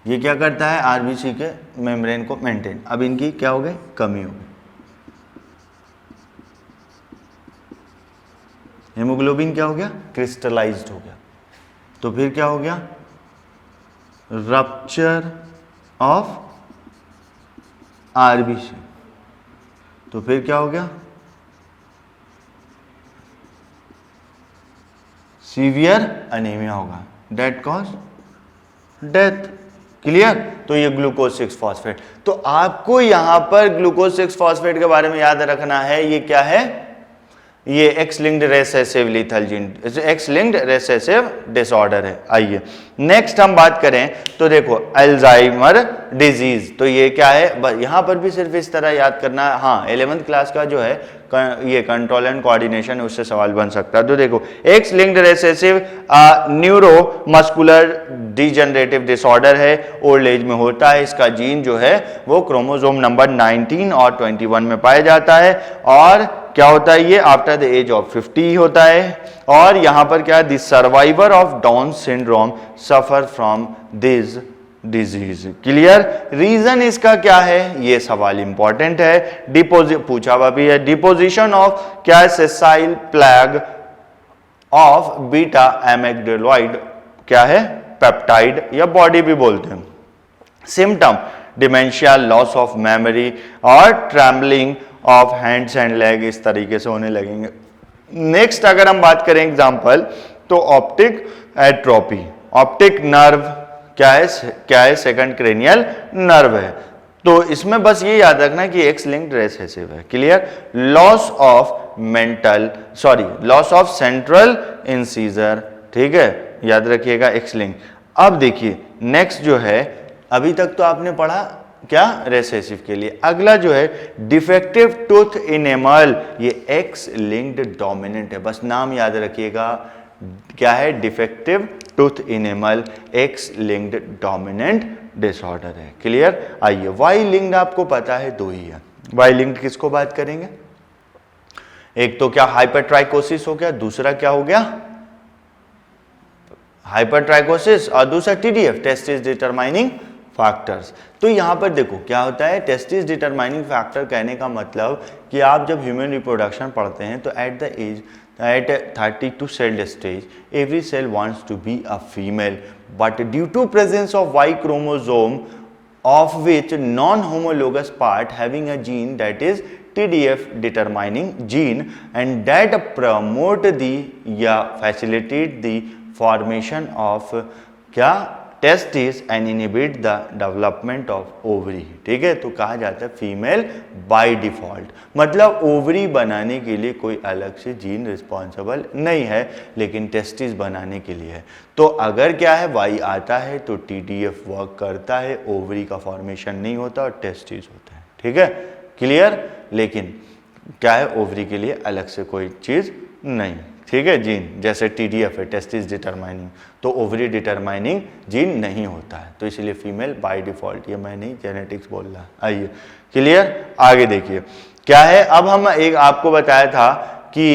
ये क्या करता है, आरबीसी के मेम्ब्रेन को मेंटेन। अब इनकी क्या हो गई, कमी हो गई, हेमोग्लोबिन क्या हो गया, क्रिस्टलाइज्ड हो गया। तो फिर क्या हो गया, रप्चर ऑफ आरबीसी। तो फिर क्या हो गया, सीवियर अनीमिया होगा, डेट कॉज डेथ। क्लियर? तो ये ग्लूकोज 6 फॉस्फेट। तो आपको यहां पर ग्लूकोज 6 फॉस्फेट के बारे में याद रखना है, ये क्या है, ये x linked recessive lethal gene, x linked recessive disorder है। आइए नेक्स्ट हम बात करें तो देखो अल्जाइमर डिजीज, तो ये क्या है, यहां पर भी सिर्फ इस तरह याद करना है। हाँ 11th क्लास का जो है ये कंट्रोल एंड कोऑर्डिनेशन, उससे सवाल बन सकता है। तो देखो x linked recessive neuro muscular degenerative disorder है, ओल्ड एज में होता है। इसका जीन जो है वो क्रोमोसोम नंबर 19 और 21 में पाया जाता है और क्या होता है, ये आफ्टर द एज ऑफ 50 होता है। और यहां पर क्या, the survivor of Down syndrome suffer from this disease. Clear? Reason इसका क्या है, ये सवाल इंपॉर्टेंट है, पूछा हुआ भी है। डिपोजिशन ऑफ क्या है, senile plaque of beta amyloid क्या है, पेप्टाइड या बॉडी भी बोलते हैं। Symptom dementia, loss of memory और trembling of hands and leg, इस तरीके से होने लगेंगे। नेक्स्ट अगर हम बात करें एग्जांपल, तो ऑप्टिक एट्रोपी, ऑप्टिक नर्व क्या है, सेकंड क्रेनियल नर्व है। तो इसमें बस ये याद रखना कि एक्स लिंक्ड रेसेसिव है। Clear? Loss of central incisor, ठीक है, याद रखिएगा एक्स लिंक। अब देखिए नेक्स्ट जो है, अभी तक तो आपने पढ़ा क्या, रेसेसिव के लिए। अगला जो है डिफेक्टिव टूथ इनेमल, ये एक्स लिंक्ड डोमिनेंट है, बस नाम याद रखिएगा, क्या है, defective tooth enamel x linked dominant disorder है। क्लियर? आइए वाई लिंक्ड आपको पता है, दो ही है। वाई लिंक्ड किसको बात करेंगे, एक तो क्या हाइपरट्राइकोसिस हो गया, दूसरा क्या हो गया, हाइपरट्राइकोसिस, और दूसरा टीडीएफ, टेस्टिस डिटरमाइनिंग फैक्टर्स। तो यहां पर देखो क्या होता है, टेस्टिस डिटरमाइनिंग फैक्टर कहने का मतलब कि आप जब ह्यूमन रिप्रोडक्शन पढ़ते हैं तो at 32 cell stage every cell wants to be a female, but due to presence of Y chromosome of which non-homologous part having a gene that is TDF determining gene and that promote the या facilitate the formation of क्या, testis and inhibit the development of ovary. ठीक है, तो कहा जाता है फीमेल बाय डिफॉल्ट, मतलब ओवरी बनाने के लिए कोई अलग से जीन रिस्पॉन्सिबल नहीं है, लेकिन टेस्टिस बनाने के लिए है। तो अगर क्या है, वाई आता है तो टीडीएफ वर्क करता है, ओवरी का फॉर्मेशन नहीं होता और टेस्टिस होता है। ठीक है, क्लियर? लेकिन क्या है, ओवरी के लिए अलग से कोई चीज नहीं। ठीक है, जीन जैसे टीडीएफ है, टेस्टिस डिटरमाइनिंग, तो ओवरी डिटरमाइनिंग जीन नहीं होता है, तो इसलिए फीमेल बाय डिफॉल्ट, ये मैं नहीं जेनेटिक्स बोल रहा। आइए क्लियर, आगे देखिए क्या है। अब हम एक आपको बताया था कि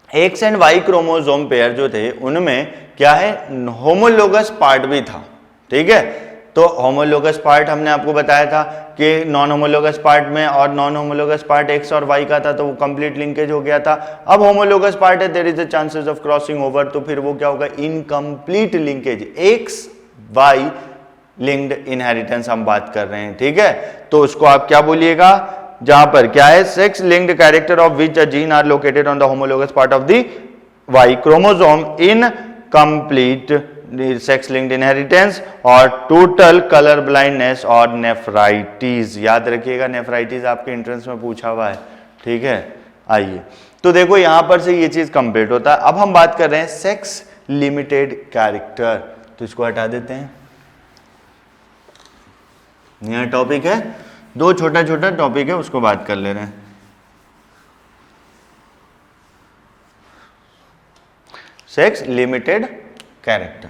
X and Y chromosome pair जो थे उनमें क्या है, होमोलोगस पार्ट भी था। ठीक है, तो होमोलोगस पार्ट हमने आपको बताया था कि नॉन होमोलोगस पार्ट में और नॉन होमोलोगस पार्ट एक्स और वाई का था तो वो कंप्लीट लिंकेज हो गया था। अब होमोलोगस पार्ट है, there is a chances of crossing over, तो फिर वो क्या होगा, incomplete linkage, X Y linked inheritance हम बात कर रहे हैं, ठीक है। तो उसको आप क्या बोलिएगा, जहां पर क्या है, sex linked character of which a gene are located on the homologous part of the Y chromosome in complete sex linked inheritance और टोटल कलर ब्लाइंडनेस और नेफ्राइटिस। याद रखिएगा, नेफ्राइटिस आपके एंट्रेंस में पूछा हुआ है, ठीक है। आइए, तो देखो यहां पर से ये चीज कंप्लीट होता है। अब हम बात कर रहे हैं सेक्स लिमिटेड कैरेक्टर, तो इसको हटा देते हैं। नया टॉपिक है, दो छोटा छोटा टॉपिक है, उसको बात कर ले रहे हैं। सेक्स लिमिटेड कैरेक्टर,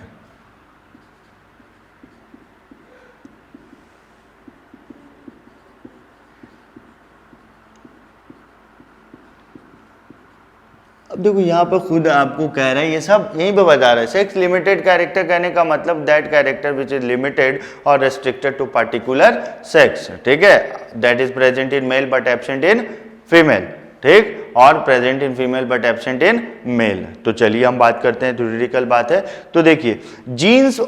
अब देखो यहां पर खुद आपको कह रहा है, ये सब यहीं पे बता रहा है। सेक्स लिमिटेड कैरेक्टर कहने का मतलब that character which is limited और रेस्ट्रिक्टेड टू पर्टिकुलर सेक्स, ठीक है, that is present in male but absent in female, ठीक, और present in female but absent in male. तो चलिए हम बात करते हैं, थ्योरेटिकल बात है। तो देखिए, genes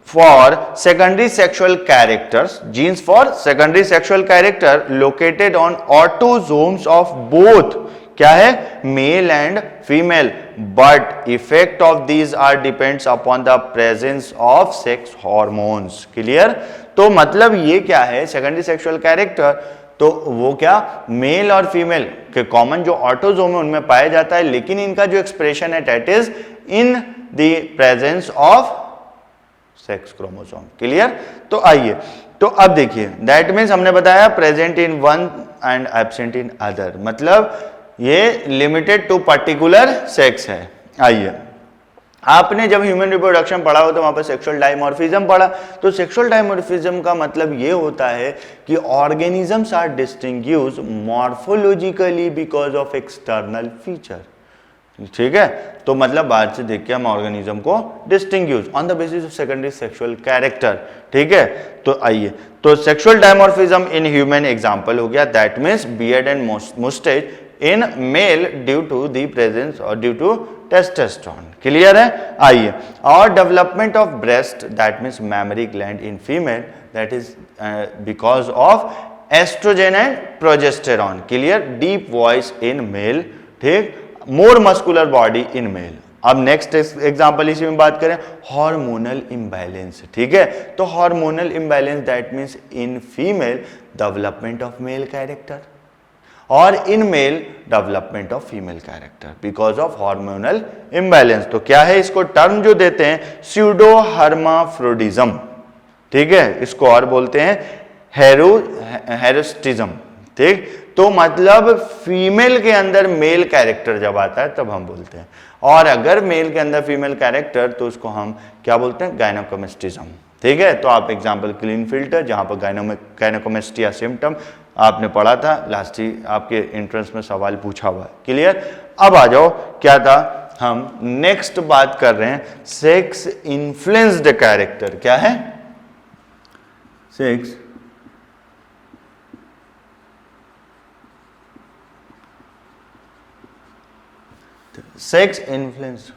for secondary sexual characters, genes for secondary sexual character located on autosomes of both, क्या है, male and female, but effect of these are depends upon the presence of sex hormones. Clear. तो मतलब ये क्या है, सेकेंडरी सेक्सुअल कैरेक्टर, तो वो क्या, मेल और फीमेल के कॉमन जो ऑटोजोम है उनमें पाया जाता है, लेकिन इनका जो एक्सप्रेशन है that is in the presence of sex chromosome. Clear. तो आइए, तो अब देखिए, दैट मीन्स हमने बताया present in one and absent in other, मतलब ये लिमिटेड टू पर्टिकुलर सेक्स है। आइए, आपने जब ह्यूमन रिप्रोडक्शन पढ़ा हो तो वहां पर सेक्सुअल डायमॉर्फिज्म पढ़ा, तो सेक्सुअल डायमॉर्फिज्म का मतलब ये होता है कि organisms are distinguish morphologically because of external feature, ठीक है। तो मतलब बाहर से देख के हम ऑर्गेनिज्म को distinguish on the basis of secondary sexual character, ठीक है। तो आइए, तो sexual dimorphism in human example हो गया, that means beard and moustache in male due to the presence और ड्यू टू टेस्टोस्टेरोन। क्लियर है। आइए, और development of breast, that means mammary gland in female, that is because of estrogen and progesterone. Clear. Deep voice in male, ठीक, more muscular body in mail. अब नेक्स्ट एग्जांपल इसी में बात करें, हार्मोनल इम्बैलेंस, ठीक है। तो hormonal imbalance that means in female development of male character और in male development of female character because of hormonal imbalance. तो क्या है, इसको टर्म जो देते हैं स्यूडो हर्माफ्रोडिज्म, ठीक है, इसको और बोलते हैं हेरोस्टिज्म, ठीक। तो मतलब फीमेल के अंदर मेल कैरेक्टर जब आता है तब हम बोलते हैं, और अगर मेल के अंदर फीमेल कैरेक्टर तो उसको हम क्या बोलते हैं, गायनोकोमेस्टिज्म, ठीक है। तो आप एग्जांपल क्लीन फिल्टर, जहां पर गायनोकोमेस्टिया सिम्टम आपने पढ़ा था, लास्ट ही आपके एंट्रेंस में सवाल पूछा हुआ है। क्लियर। अब आ जाओ, क्या था, हम नेक्स्ट बात कर रहे हैं सेक्स इन्फ्लुएंस्ड कैरेक्टर। क्या है, सेक्स इन्फ्लुएंस।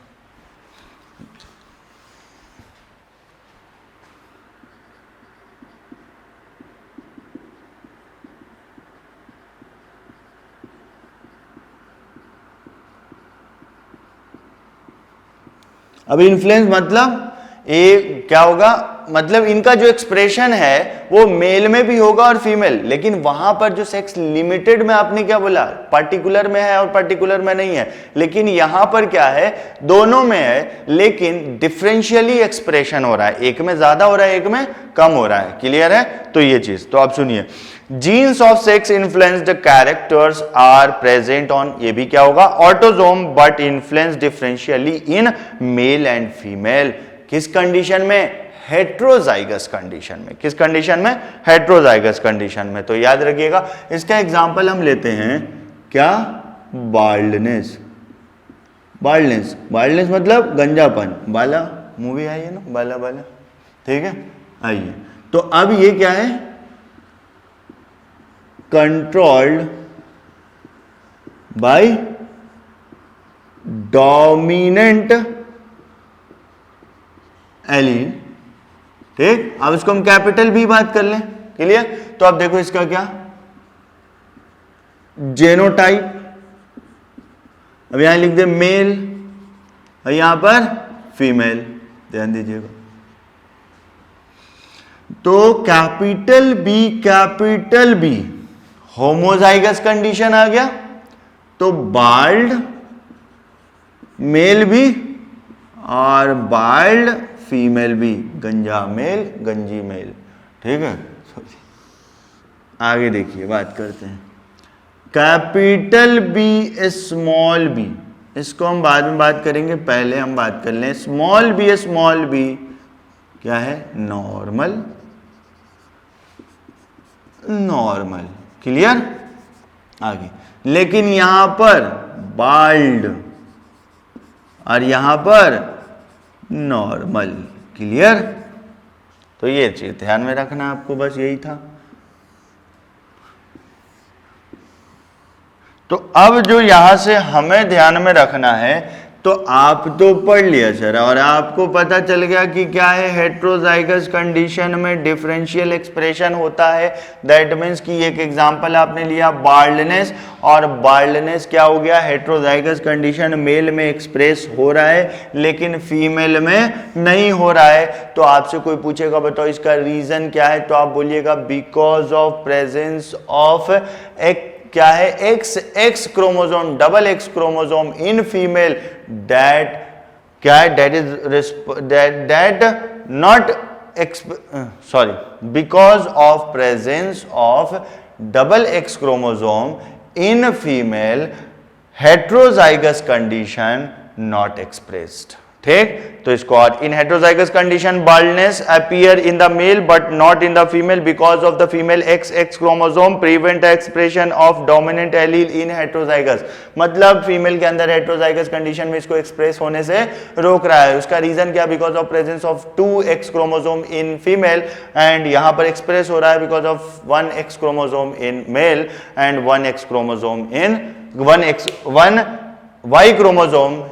अब इन्फ्लुएंस मतलब ये क्या होगा, मतलब इनका जो एक्सप्रेशन है वो मेल में भी होगा और फीमेल, लेकिन वहां पर जो सेक्स लिमिटेड में आपने क्या बोला, पर्टिकुलर में है और पर्टिकुलर में नहीं है, लेकिन यहां पर क्या है, दोनों में है, लेकिन डिफरेंशियली एक्सप्रेशन हो रहा है, एक में ज्यादा हो रहा है, एक में कम हो रहा है। क्लियर है। तो ये चीज, तो आप सुनिए, genes of sex influenced characters are present on, ये भी क्या होगा, autosome, but influence differentially in male and female. किस कंडीशन में, हेट्रोजाइगस कंडीशन में। किस कंडीशन में, हेट्रोजाइगस कंडीशन में। तो याद रखिएगा, इसका एग्जांपल हम लेते हैं क्या, बाल्डनेस। बाल्डनेस, बाल्डनेस मतलब गंजापन, बाला मूवी आई है ना, बाला बाला, ठीक है। आइए, तो अब ये क्या है, कंट्रोल्ड बाय डोमिनेंट एलील। ठीक, अब इसको हम कैपिटल बी बात कर लें, क्लियर। तो अब देखो इसका क्या जेनोटाइप, अब यहां लिख दे मेल और यहां पर फीमेल, ध्यान दीजिएगा। तो कैपिटल बी होमोजाइगस कंडीशन आ गया, तो बाल्ड मेल भी और बाल्ड फीमेल भी, गंजा मेल गंजी मेल। ठीक है, आगे देखिए बात करते हैं कैपिटल बी स्मॉल बी, इसको हम बाद में बात करेंगे, पहले हम बात कर लें स्मॉल बी क्या है, नॉर्मल, क्लियर। आगे, लेकिन यहां पर बाल्ड और यहां पर नॉर्मल, क्लियर। तो ये चीज ध्यान में रखना आपको, बस यही था। तो अब जो यहां से हमें ध्यान में रखना है, तो आप तो पढ़ लिया सर, और आपको पता चल गया कि क्या है, हेट्रोजाइगस कंडीशन में डिफरेंशियल एक्सप्रेशन होता है। दैट मीन्स कि एक एग्जांपल आपने लिया बाल्डनेस, और बाल्डनेस क्या हो गया, हेट्रोजाइगस कंडीशन मेल में एक्सप्रेस हो रहा है लेकिन फीमेल में नहीं हो रहा है। तो आपसे कोई पूछेगा बताओ इसका रीजन क्या है, तो आप बोलिएगा बिकॉज ऑफ प्रेजेंस ऑफ एक क्या है, X chromosome, double X chromosome in female, that क्या है, that not sorry, because of presence of double X chromosome in female, heterozygous condition not expressed. ठीक, तो इसको और in heterozygous condition baldness appear in the male but not in the female because of the female X chromosome prevent expression of dominant allele in heterozygous. मतलब फीमेल के अंदर हेट्रोजाइगस कंडीशन में इसको एक्सप्रेस होने से रोक रहा है। उसका रीजन क्या, because of presence of 2 X chromosome in female, and यहां पर एक्सप्रेस हो रहा है because of 1 X chromosome in male and 1 X chromosome in 1 Y chromosome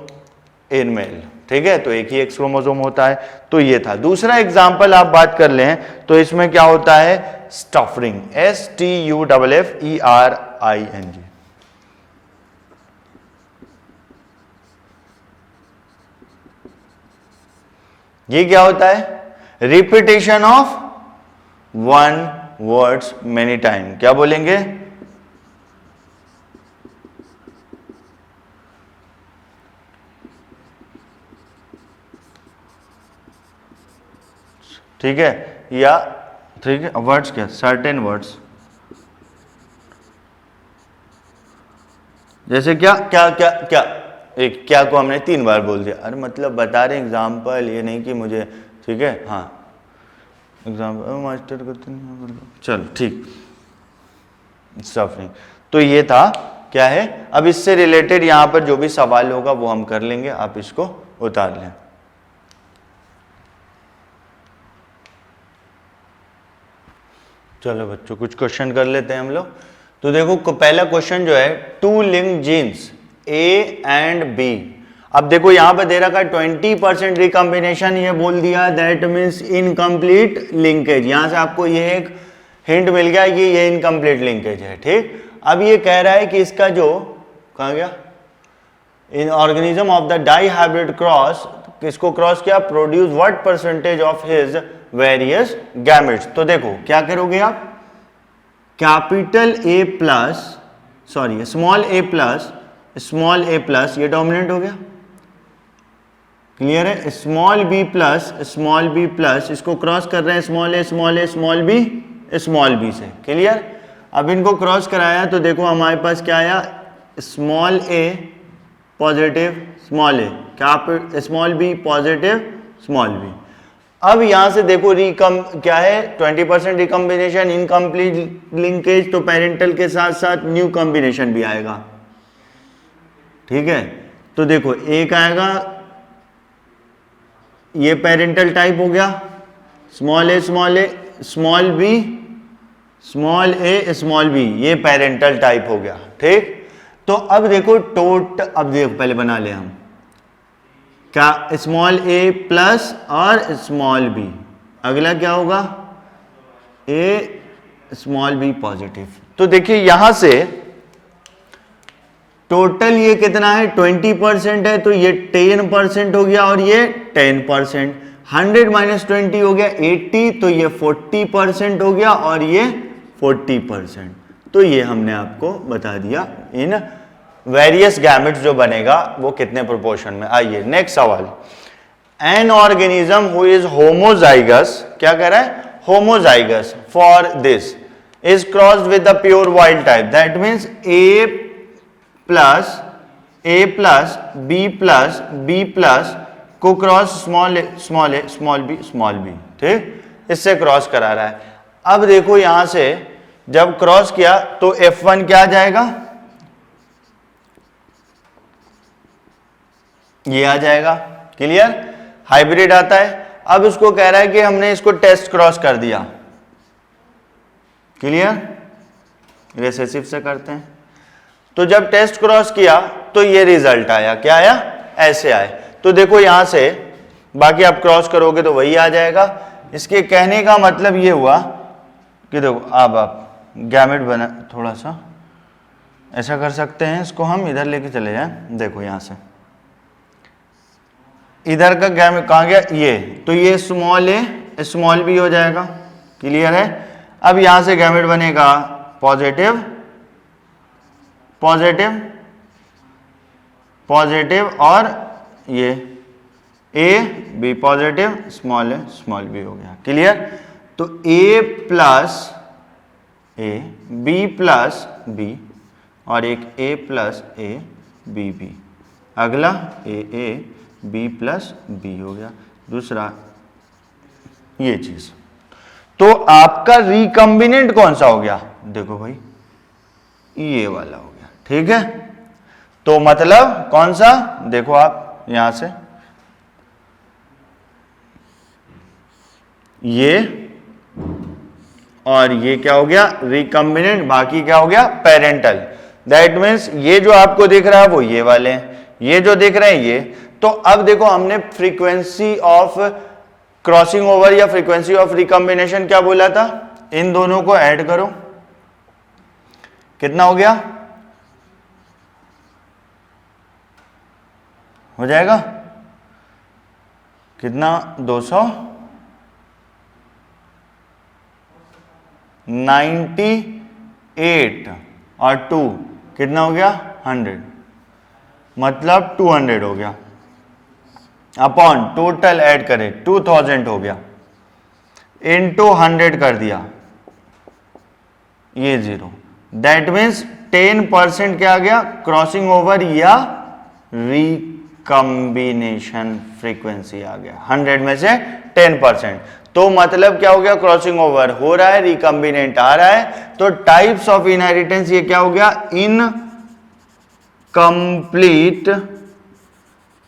in male. ठीक है, तो एक ही एक्स क्रोमोसोम होता है। तो ये था। दूसरा एग्जाम्पल आप बात कर लें तो इसमें क्या होता है, स्टफरिंग, STUFFERING। ये क्या होता है, repetition of one words many time. क्या बोलेंगे, ठीक है, या ठीक है, वर्ड्स क्या, सर्टेन वर्ड्स, जैसे क्या क्या क्या क्या, एक क्या को हमने 3 बार बोल दिया, अरे मतलब बता रहे एग्जाम्पल, ये नहीं कि मुझे, ठीक है, हाँ एग्जाम्पल मास्टर करते नहीं, चलो ठीक, स्टफिंग। तो ये था क्या है। अब इससे रिलेटेड यहां पर जो भी सवाल होगा वो हम कर लेंगे, आप इसको उतार लें। चलो बच्चों कुछ क्वेश्चन कर लेते हैं हम लोग। तो देखो पहला क्वेश्चन जो है, 2 linked genes A and B. अब देखो यहां पर दे रखा है 20% रिकॉम्बिनेशन, ये बोल दिया दैट मीन्स इनकम्प्लीट लिंकेज। यहां से आपको ये एक हिंट मिल गया कि ये इनकम्प्लीट लिंकेज है। ठीक, अब ये कह रहा है कि इसका जो कहा गया, in organism of the dihybrid cross, किसको क्रॉस किया, produce what percentage of his various gametes. तो देखो क्या करोगे आप, capital A plus sorry small A plus ये डोमिनेंट हो गया, क्लियर है। स्मॉल बी प्लस इसको क्रॉस कर रहे हैं स्मॉल बी से, क्लियर। अब इनको क्रॉस कराया तो देखो हमारे पास क्या आया, small A positive small A, small B positive small B. अब यहां से देखो क्या है, 20% रिकॉम्बिनेशन, इनकम्प्लीट लिंकेज, तो पेरेंटल के साथ साथ न्यू कॉम्बिनेशन भी आएगा। ठीक है, तो देखो एक आएगा, ये पेरेंटल टाइप हो गया, small B small A small B, ये पेरेंटल टाइप हो गया। ठीक, तो अब देखो अब देखो पहले बना ले हम क्या, स्मॉल ए प्लस और स्मॉल बी, अगला क्या होगा ए स्मॉल बी पॉजिटिव। तो देखिए यहां से टोटल ये कितना है 20% है, तो ये 10% हो गया और ये 10%। 100 माइनस 20 हो गया 80, तो ये 40% हो गया और ये 40%। तो ये हमने आपको बता दिया इन वेरियस गैमेट्स जो बनेगा वो कितने प्रोपोर्शन में। आइए नेक्स्ट सवाल, an organism who is homozygous, क्या कह रहा है homozygous for this is crossed with the pure wild type, that means A plus B plus को क्रॉस स्मॉल बी, ठीक, इससे क्रॉस करा रहा है। अब देखो यहां से जब क्रॉस किया तो F1 क्या आ जाएगा, ये आ जाएगा। क्लियर, हाइब्रिड आता है। अब उसको कह रहा है कि हमने इसको टेस्ट क्रॉस कर दिया। क्लियर, रिसेसिव से करते हैं। तो जब टेस्ट क्रॉस किया तो ये रिजल्ट आया, क्या आया, ऐसे आए। तो देखो यहां से बाकी आप क्रॉस करोगे तो वही आ जाएगा। इसके कहने का मतलब ये हुआ कि देखो अब आप गैमेट बना, थोड़ा सा ऐसा कर सकते हैं, इसको हम इधर लेके चले जाएं। देखो यहां से इधर का गैमेट कहां गया, ये, तो ये स्मॉल ए स्मॉल बी हो जाएगा। क्लियर है। अब यहां से गैमेट बनेगा पॉजिटिव और ये A B positive, small A small B हो गया। क्लियर, तो A plus A B plus B और एक A plus A B B, अगला ए बी प्लस बी हो गया। दूसरा ये चीज, तो आपका रिकम्बिनेंट कौन सा हो गया, देखो भाई ये वाला हो गया। ठीक है, तो मतलब कौन सा, देखो आप यहां से ये और ये क्या हो गया रिकम्बिनेंट, बाकी क्या हो गया पेरेंटल। दैट मीन्स ये जो आपको दिख रहा है वो ये वाले हैं, ये जो दिख रहे हैं ये। तो अब देखो हमने फ्रीक्वेंसी ऑफ क्रॉसिंग ओवर या फ्रीक्वेंसी ऑफ रिकम्बिनेशन क्या बोला था, इन दोनों को ऐड करो, कितना हो गया, हो जाएगा कितना 298 और 2 कितना हो गया 100, मतलब 200 हो गया। अपॉन टोटल ऐड करें 2000 हो गया, इनटू 100 कर दिया, ये 0। दैट मीन्स 10% क्या आ गया क्रॉसिंग ओवर या रिकम्बिनेशन फ्रीक्वेंसी आ गया। 100 में से 10%, तो मतलब क्या हो गया क्रॉसिंग ओवर हो रहा है, रिकम्बिनेंट आ रहा है। तो टाइप्स ऑफ इनहेरिटेंस ये क्या हो गया, इन कंप्लीट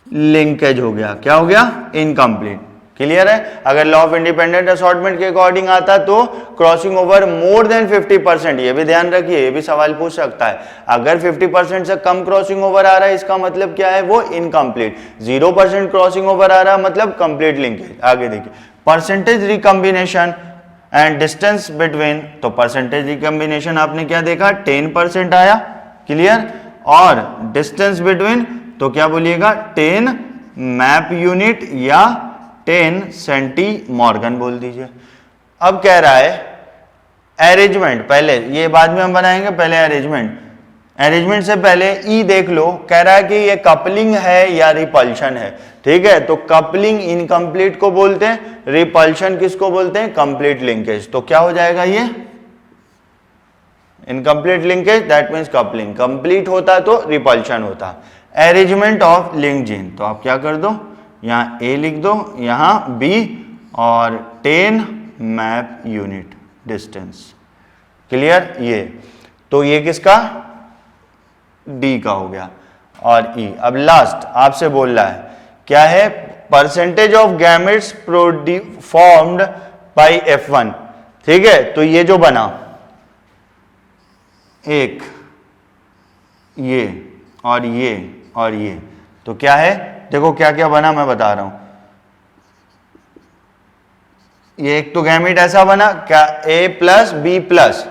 लिंकेज हो गया। क्या हो गया, इनकम्प्लीट। क्लियर है। अगर लॉ ऑफ इंडिपेंडेंट असॉर्टमेंट के अकॉर्डिंग आता तो क्रॉसिंग ओवर मोर देन 50%, ये भी ध्यान रखिए, ये भी सवाल पूछ सकता है। अगर 50% से कम क्रॉसिंग ओवर आ रहा है इसका मतलब क्या है, वो इनकम्प्लीट। 0% क्रॉसिंग ओवर आ रहा है मतलब कंप्लीट लिंकेज। आगे देखिए, percentage recombination and distance between, तो परसेंटेज रिकम्बिनेशन आपने क्या देखा 10% आया। क्लियर, और डिस्टेंस बिटवीन तो क्या बोलिएगा 10 मैप यूनिट या 10 सेंटीमॉर्गन बोल दीजिए। अब कह रहा है अरेंजमेंट, पहले ये बाद में हम बनाएंगे, पहले अरेंजमेंट से पहले ई देख लो। कह रहा है कि ये कपलिंग है या रिपल्शन है। ठीक है, तो कपलिंग इनकम्प्लीट को बोलते हैं, रिपल्शन किसको बोलते हैं, कंप्लीट लिंकेज। तो क्या हो जाएगा ये incomplete linkage, that means coupling. Complete होता तो रिपल्शन होता। अरेंजमेंट ऑफ लिंक जीन, तो आप क्या कर दो, यहां ए लिख दो, यहां बी और 10 मैप यूनिट डिस्टेंस। क्लियर, ये तो ये किसका डी का हो गया और ई। अब लास्ट आपसे बोल रहा है क्या है, percentage of gametes formed by F1। ठीक है, तो ये जो बना एक, ये और ये और ये, तो क्या है, देखो क्या क्या बना मैं बता रहा हूं। ये एक तो गैमेट ऐसा बना क्या, A प्लस B प्लस,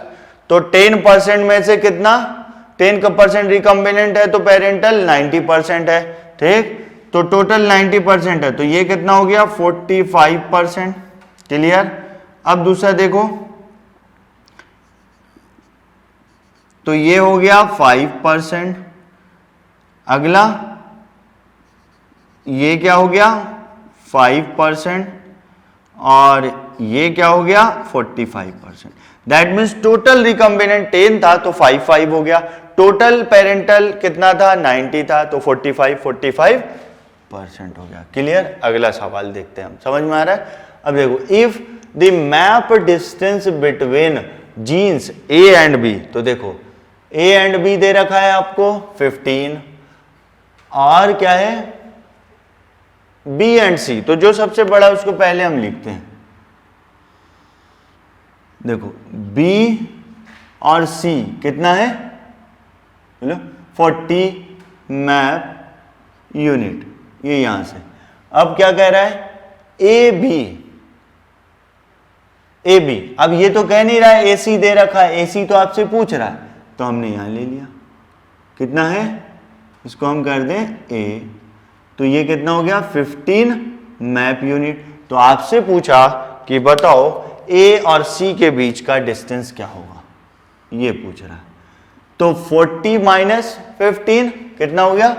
तो 10% में से कितना, 10% रिकम्बिनेंट है तो पेरेंटल 90% है, ठीक, तो टोटल 90% है, तो ये कितना हो गया 45%। क्लियर। अब दूसरा देखो, तो ये हो गया 5%। अगला ये क्या हो गया 5%, और ये क्या हो गया 45%। दैट मीन्स टोटल रिकम्बिनेंट 10 था तो 5 हो गया, टोटल पेरेंटल कितना था 90 था तो 45% हो गया। क्लियर। अगला सवाल देखते हैं हम, समझ में आ रहा है। अब देखो, if the map distance between genes A and B, तो देखो A एंड B दे रखा है आपको 15, और क्या है B एंड C, तो जो सबसे बड़ा उसको पहले हम लिखते हैं। देखो B और C कितना है, बोलो 40 मैप यूनिट, ये यहां से। अब क्या कह रहा है ए बी, अब ये तो कह नहीं रहा है AC दे रखा है, AC तो आपसे पूछ रहा है, तो हमने यहां ले लिया। कितना है, इसको हम कर दें A, तो ये कितना हो गया 15 मैप यूनिट। तो आपसे पूछा कि बताओ A और C के बीच का डिस्टेंस क्या होगा, ये पूछ रहा है। तो 40 माइनस 15 कितना हो गया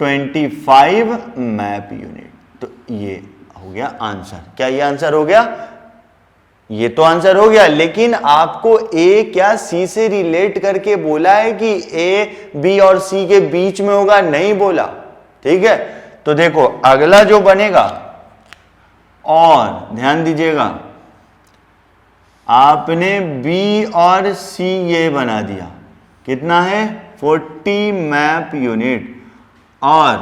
25 मैप यूनिट। तो ये हो गया आंसर। क्या ये आंसर हो गया, ये तो आंसर हो गया, लेकिन आपको A क्या C से रिलेट करके बोला है कि A B और C के बीच में होगा, नहीं बोला। ठीक है, तो देखो अगला जो बनेगा, और ध्यान दीजिएगा, आपने B और C ये बना दिया, कितना है 40 मैप यूनिट, और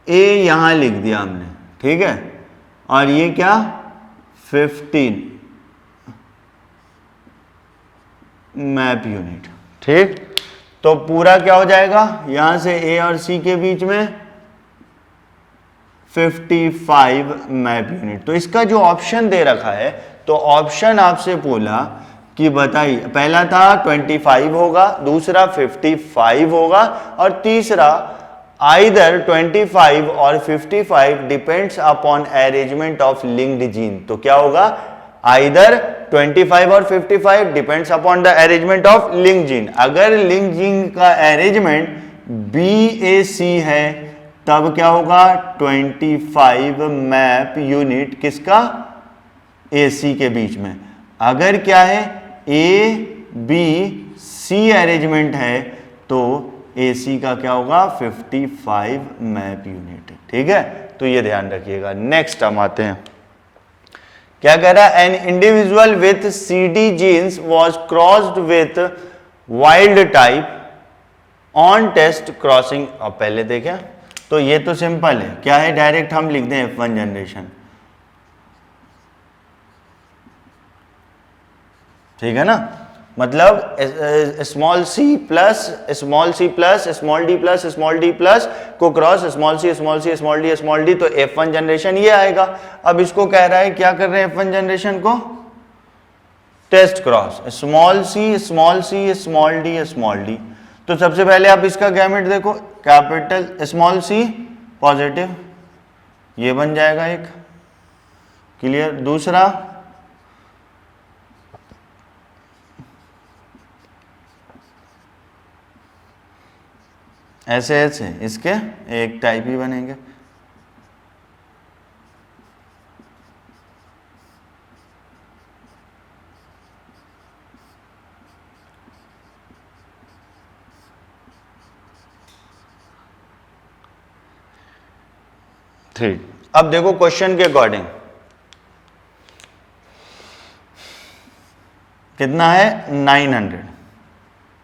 A यहां लिख दिया हमने, ठीक है, और ये क्या 15 मैप यूनिट। ठीक, तो पूरा क्या हो जाएगा, यहां से A और C के बीच में 55 मैप यूनिट। तो इसका जो ऑप्शन दे रखा है, तो ऑप्शन आपसे बोला कि बताइए, पहला था 25 होगा, दूसरा 55 होगा, और तीसरा आइदर 25 और 55 depends upon arrangement of linked gene. तो क्या होगा, आइदर 25 और 55 depends upon the arrangement of link gene. अगर लिंक जीन का अरेंजमेंट BAC है, तब क्या होगा 25 मैप यूनिट किसका, AC के बीच में। अगर क्या है ABC अरेंजमेंट है, तो AC का क्या होगा 55 मैप यूनिट। ठीक है, तो ये ध्यान रखिएगा। नेक्स्ट हम आते हैं, क्या कह रहा है, an individual with CD genes was crossed with wild type on test crossing. अब पहले देखें, तो ये तो सिंपल है, क्या है, डायरेक्ट हम लिख दें F1 जनरेशन। ठीक है ना, मतलब small c plus small d plus को क्रॉस स्मॉल सी d, तो F1 जनरेशन ये आएगा। अब इसको कह रहा है, क्या कर रहे हैं F1 जनरेशन को, टेस्ट क्रॉस स्मॉल d। तो सबसे पहले आप इसका गैमेट देखो, कैपिटल स्मॉल c पॉजिटिव, ये बन जाएगा एक। क्लियर। दूसरा ऐसे इसके एक टाइप ही बनेंगे। ठीक, अब देखो क्वेश्चन के अकॉर्डिंग कितना है 900,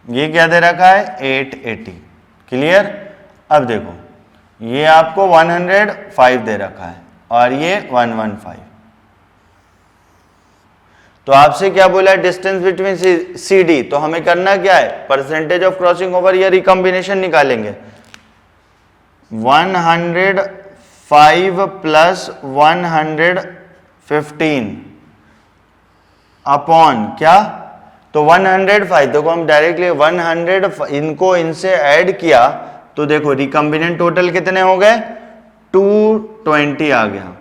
ये क्या दे रखा है 880। क्लियर। अब देखो ये आपको 105 दे रखा है और ये 115, तो आपसे क्या बोला है, डिस्टेंस बिटवीन सी डी, तो हमें करना क्या है, परसेंटेज ऑफ क्रॉसिंग ओवर या रिकॉम्बिनेशन निकालेंगे। 105 प्लस 115 अपॉन क्या, तो 105, देखो हम डायरेक्टली 100 इनको इनसे ऐड किया तो देखो रिकम्बिनेंट टोटल कितने हो गए, 220 आ गया,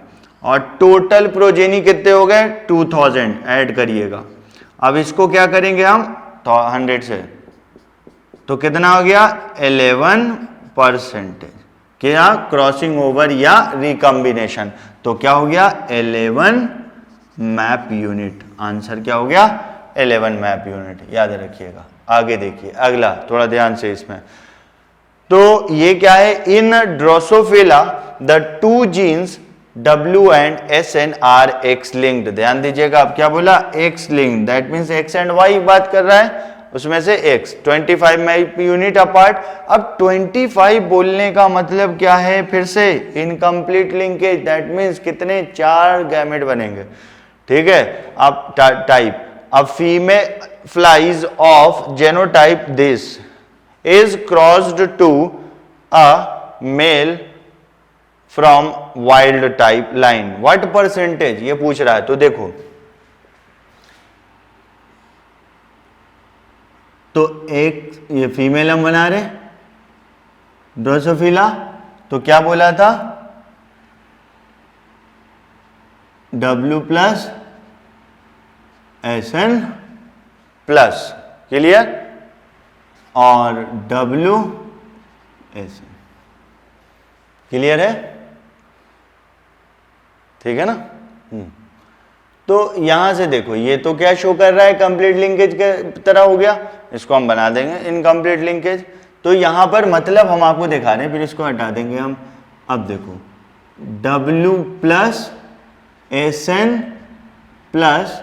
और टोटल प्रोजेनी कितने हो गए, 2000 ऐड करिएगा। अब इसको क्या करेंगे हम, तो 100 से, तो कितना हो गया 11%, क्या क्रॉसिंग ओवर या रिकम्बिनेशन, तो क्या हो गया 11 मैप यूनिट, आंसर क्या हो गया 11 मैप यूनिट, याद रखिएगा। आगे देखिए अगला, थोड़ा ध्यान से इसमें, तो ये क्या है, in Drosophila the two genes W and SN are X linked, ध्यान दीजिएगा, अब क्या बोला X linked, that means X and Y बात कर रहा है, उसमें से X 25 मैप यूनिट अपार्ट। अब 25 बोलने का मतलब क्या है, फिर से इनकम्प्लीट लिंकेज, दैट मीन्स कितने, 4 गैमेट बनेंगे, ठीक है। अब टाइप, अब female flies of genotype this is crossed to a male from wild type line, what percentage, ये पूछ रहा है। तो देखो, तो एक ये फीमेल हम बना रहे ड्रोसोफिला, तो क्या बोला था, W plus SN plus, clear, और W ऐसे, क्लियर है, ठीक है ना। तो यहां से देखो, ये तो क्या शो कर रहा है, कंप्लीट लिंकेज के तरह हो गया, इसको हम बना देंगे इनकम्प्लीट लिंकेज। तो यहां पर मतलब हम आपको दिखा रहे हैं, फिर इसको हटा देंगे हम। अब देखो W प्लस SN प्लस,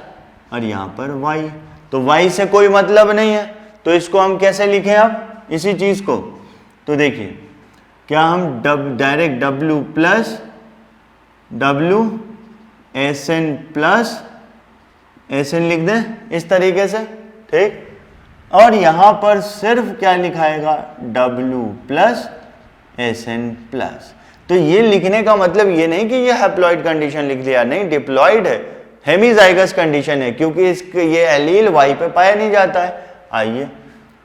और यहां पर Y, तो Y से कोई मतलब नहीं है, तो इसको हम कैसे लिखें अब इसी चीज को, तो देखिए क्या हम direct W plus W SN plus SN लिख दें इस तरीके से, ठीक, और यहां पर सिर्फ क्या लिखाएगा, W प्लस SN प्लस। तो ये लिखने का मतलब ये नहीं कि ये हैप्लॉइड कंडीशन लिख दिया, नहीं, डिप्लॉइड है, हेमीजाइगस कंडीशन है, क्योंकि इसके ये एलील Y पे पाया नहीं जाता है। आइए,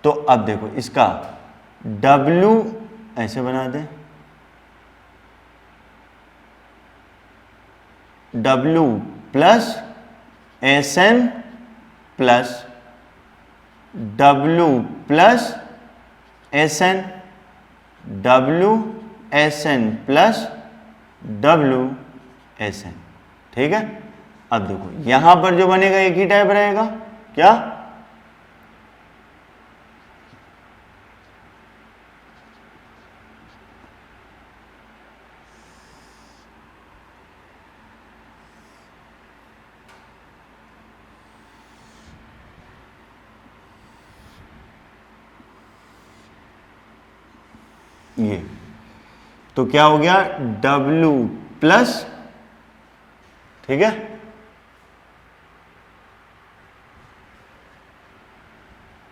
तो अब देखो इसका W ऐसे बना दें, W plus SN plus W plus SN, W SN plus W SN, ठीक है। अब देखो यहां पर जो बनेगा एक ही टाइप रहेगा, क्या, ये, तो क्या हो गया W प्लस, ठीक है,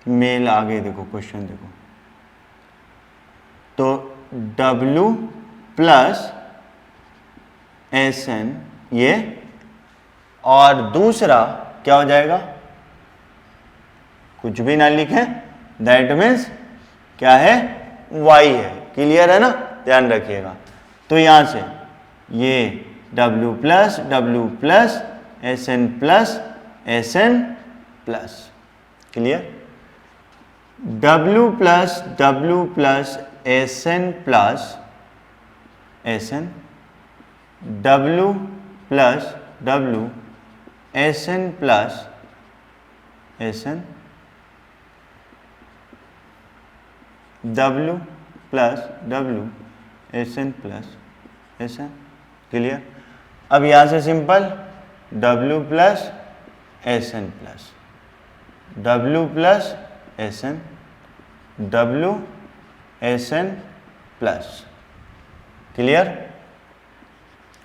मेल आगे देखो, क्वेश्चन देखो, तो W प्लस SN ये, और दूसरा क्या हो जाएगा, कुछ भी ना लिखें, दैट मीन्स क्या है, Y है, क्लियर है ना, ध्यान रखिएगा। तो यहां से ये W plus SN plus SN plus, clear, W plus SN plus SN, W plus SN plus SN, W plus SN plus SN, clear. अब यहां से simple W plus SN plus W plus SN, W SN plus, clear,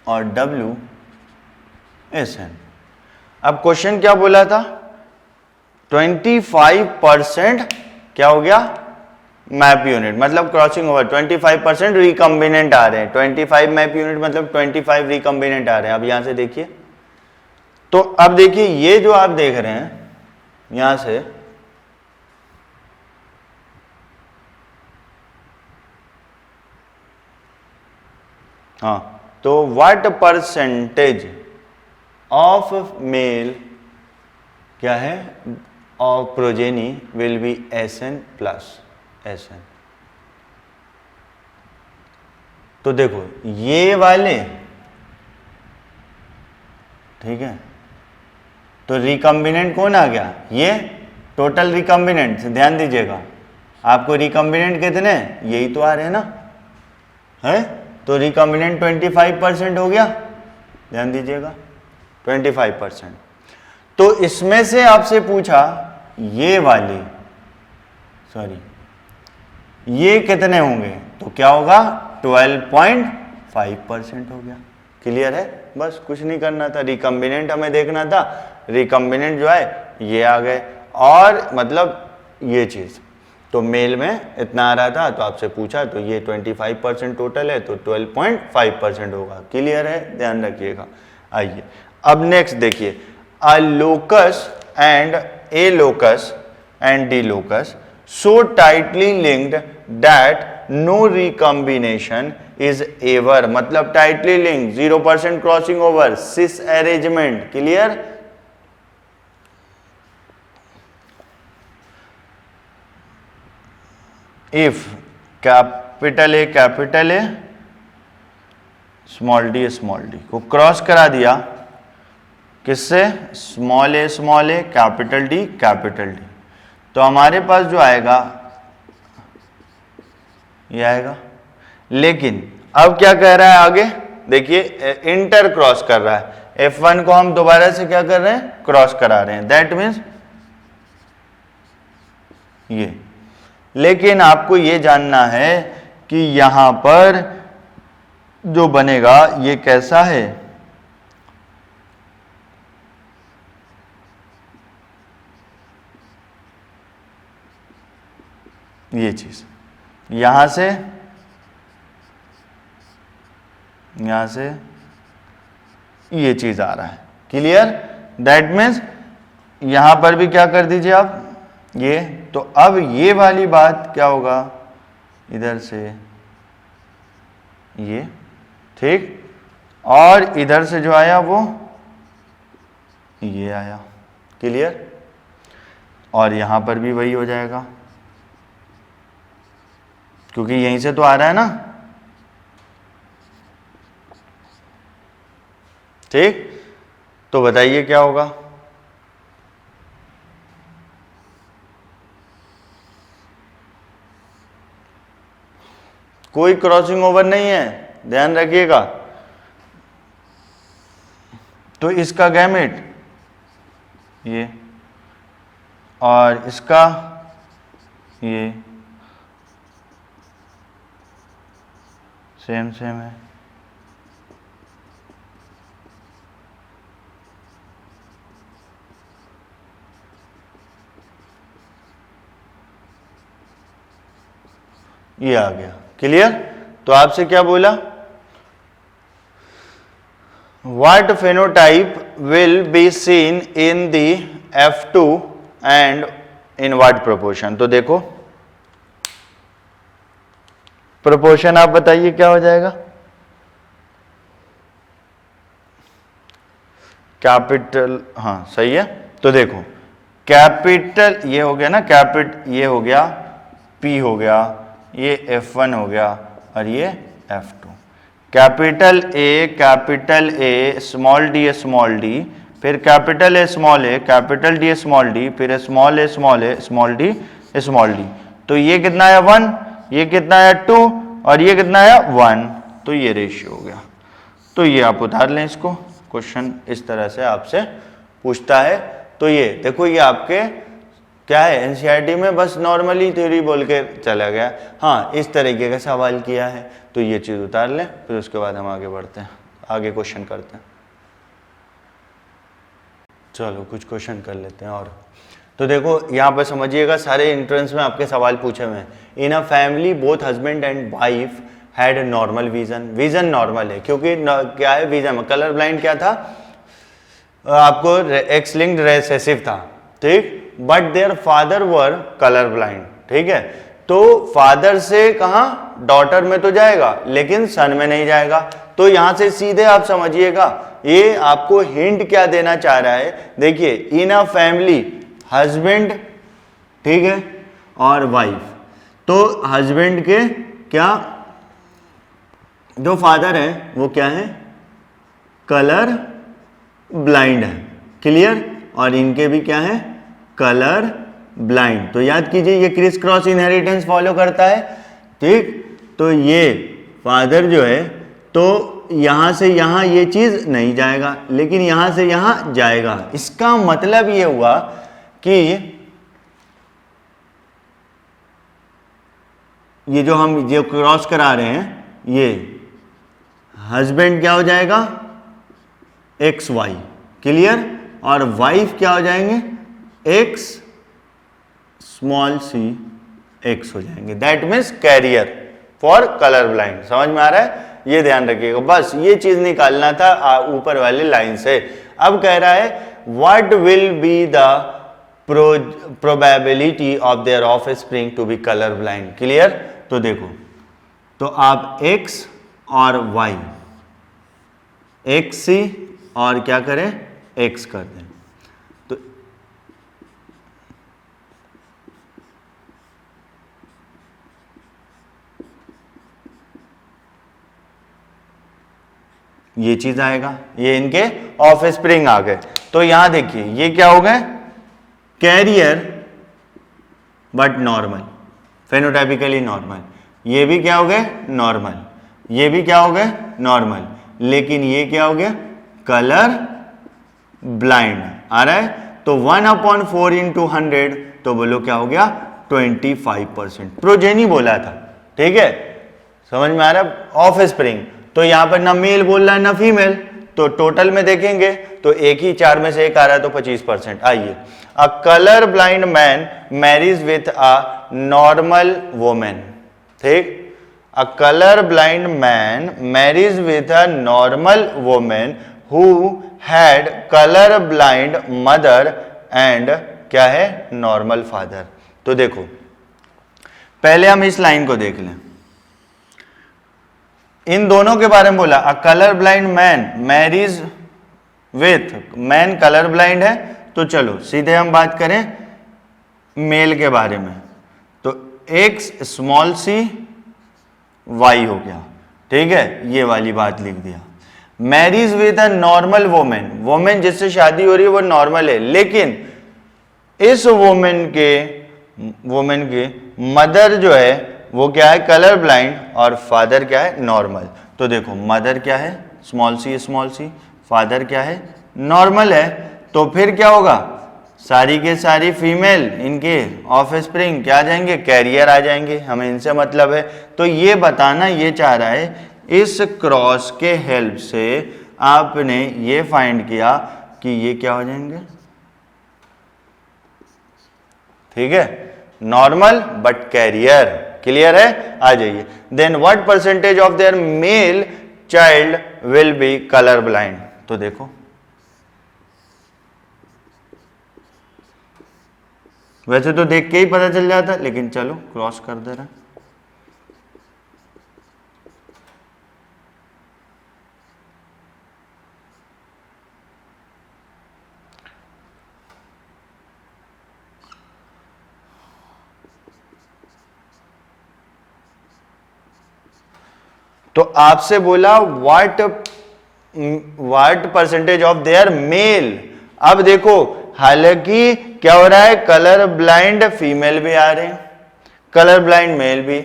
और W SN। अब क्वेश्चन क्या बोला था, 25% क्या हो गया मैप यूनिट, मतलब क्रॉसिंग ओवर 25% रिकम्बिनेंट आ रहे हैं, 25 मैप यूनिट मतलब 25 रिकम्बिनेंट आ रहे हैं। अब यहां से देखिए, तो अब देखिए ये जो आप देख रहे हैं यहां से, हाँ, तो व्हाट परसेंटेज ऑफ मेल क्या है of progeny will be Sn plus Sn। तो देखो ये वाले, ठीक है, तो रिकम्बिनेंट कौन आ गया, ये टोटल रिकम्बिनेंट, ध्यान दीजिएगा आपको रिकम्बिनेंट कितने, यही तो आ रहे हैं ना, है, तो रिकम्बिनेंट 25% हो गया, ध्यान दीजिएगा 25%। तो इसमें से आपसे पूछा ये वाली, सॉरी ये कितने होंगे, तो क्या होगा 12.5% हो गया। क्लियर है, बस कुछ नहीं करना था, रिकम्बिनेंट हमें देखना था, रिकम्बिनेंट जो है ये आ गए, और मतलब ये चीज तो मेल में इतना आ रहा था, तो आपसे पूछा तो ये 25% टोटल है, तो 12.5% होगा। क्लियर है, ध्यान रखिएगा। आइए अब नेक्स्ट देखिए, अ locus and A locus and D locus so tightly linked that no recombination is ever, मतलब tightly linked, 0% crossing over, cis arrangement। clear, if capital A small D को क्रॉस करा दिया किससे, स्मॉल ए कैपिटल डी, तो हमारे पास जो आएगा ये आएगा। लेकिन अब क्या कह रहा है आगे, देखिए इंटर क्रॉस कर रहा है, F1 को हम दोबारा से क्या कर रहे हैं, क्रॉस करा रहे हैं, दैट मीन्स ये। लेकिन आपको ये जानना है कि यहां पर जो बनेगा ये कैसा है, ये चीज यहां से ये चीज आ रहा है। क्लियर, दैट मीन्स यहां पर भी क्या कर दीजिए आप ये, तो अब ये वाली बात क्या होगा, इधर से ये, ठीक, और इधर से जो आया वो ये आया। क्लियर, और यहां पर भी वही हो जाएगा क्योंकि यहीं से तो आ रहा है ना, ठीक। तो बताइए क्या होगा, कोई क्रॉसिंग ओवर नहीं है, ध्यान रखिएगा। तो इसका गैमेट ये, और इसका ये सेम है। ये आ गया। क्लियर, तो आपसे क्या बोला, what phenotype will be seen in the F2 and in what proportion. तो देखो प्रोपोर्शन आप बताइए क्या हो जाएगा, कैपिटल, हाँ सही है। तो देखो कैपिटल ये हो गया ना, ये हो गया, P हो गया, ये F1 हो गया, और ये F2। Capital A small D, फिर capital A capital D small D, फिर स्मॉल ए स्मॉल डी। तो ये कितना आया 1, ये कितना आया 2, और ये कितना आया 1। तो ये रेशियो हो गया। तो ये आप उतार लें इसको, क्वेश्चन इस तरह से आपसे पूछता है। तो ये देखो, ये आपके क्या है, एनसीईआरटी में बस नॉर्मली थ्योरी बोल के चला गया। हाँ, इस तरीके का सवाल किया है, तो ये चीज़ उतार लें, फिर उसके बाद हम आगे बढ़ते हैं, आगे क्वेश्चन करते हैं। चलो कुछ क्वेश्चन कर लेते हैं और। तो देखो यहाँ पर समझिएगा, सारे एंट्रेंस में आपके सवाल पूछे हुए हैं। In a family both husband and wife had normal vision. Vision normal है क्योंकि क्या है विजन में, कलर ब्लाइंड क्या था आपको, एक्स लिंक्ड रेसेसिव था, ठीक। But their father were colour blind, ठीक है। तो फादर से कहाँ, डॉटर में तो जाएगा लेकिन सन में नहीं जाएगा। तो यहां से सीधे आप समझिएगा ये आपको हिंट क्या देना चाह रहा है। देखिए इन अ फैमिली हस्बैंड, ठीक है, और वाइफ। तो हस्बैंड के क्या, जो फादर है वो क्या है, कलर ब्लाइंड है, क्लियर। और इनके भी क्या है, कलर ब्लाइंड। तो याद कीजिए ये क्रिस क्रॉस इनहेरिटेंस फॉलो करता है, ठीक। तो ये फादर जो है तो यहां से यहां ये चीज नहीं जाएगा लेकिन यहां से यहां जाएगा। इसका मतलब ये हुआ कि ये जो हम जो क्रॉस करा रहे हैं, ये हस्बैंड क्या हो जाएगा, एक्स वाई, क्लियर। और वाइफ क्या हो जाएंगे, एक्स स्मॉल सी एक्स हो जाएंगे। That means carrier for colour blind. समझ में आ रहा है, ये ध्यान रखिएगा, बस ये चीज निकालना था ऊपर वाली लाइन से। अब कह रहा है what will be the probability of their offspring to be colour blind, clear. तो देखो, तो आप एक्स और वाई, एक्स सी और क्या करें, एक्स कर दें। तो ये चीज आएगा, ये इनके ऑफस्प्रिंग आ गए। तो यहां देखिए ये क्या हो गए, career but normal, phenotypically normal. ये भी क्या हो गए, नॉर्मल। ये भी क्या हो गए, नॉर्मल। लेकिन ये क्या हो गया, कलर ब्लाइंड आ रहा है। तो 1/4 × 100, तो बोलो क्या हो गया, 25%। प्रोजेनी बोला था, ठीक है, समझ में आ रहा है, ऑफस्प्रिंग। तो यहां पर ना मेल बोल रहा है ना फीमेल, तो टोटल में देखेंगे तो एक ही 4 में से एक आ रहा है, तो 25%। आइए, a colour blind man marriage with a normal women, ठीक। A colour blind man marriage with a normal women who had colour blind mother and क्या है, नॉर्मल फादर। तो देखो पहले हम इस लाइन को देख लें, इन दोनों के बारे में बोला। A colour blind man marriage with, man colour blind है, तो चलो सीधे हम बात करें मेल के बारे में। तो एक्स स्मॉल सी वाई हो गया, ठीक है, ये वाली बात लिख दिया। Marriage with a normal women, women जिससे शादी हो रही है वो नॉर्मल है, लेकिन इस वोमेन के मदर जो है वो क्या है, कलर ब्लाइंड, और फादर क्या है, नॉर्मल। तो देखो मदर क्या है, स्मॉल सी, फादर क्या है, नॉर्मल है। तो फिर क्या होगा, सारी के सारी फीमेल इनके ऑफस्प्रिंग क्या आ जाएंगे, कैरियर आ जाएंगे, हमें इनसे मतलब है। तो ये बताना ये चाह रहा है, इस क्रॉस के हेल्प से आपने ये फाइंड किया कि ये क्या हो जाएंगे, ठीक है, नॉर्मल बट कैरियर, क्लियर है। आ जाइए, then what percentage of their male child will be colour blind. तो देखो वैसे तो देख के ही पता चल जाता, लेकिन चलो क्रॉस कर दे रहा। तो आपसे बोला what percentage of their mail. अब देखो हालांकि क्या हो रहा है, कलर ब्लाइंड फीमेल भी आ रहे हैं, कलर ब्लाइंड मेल भी।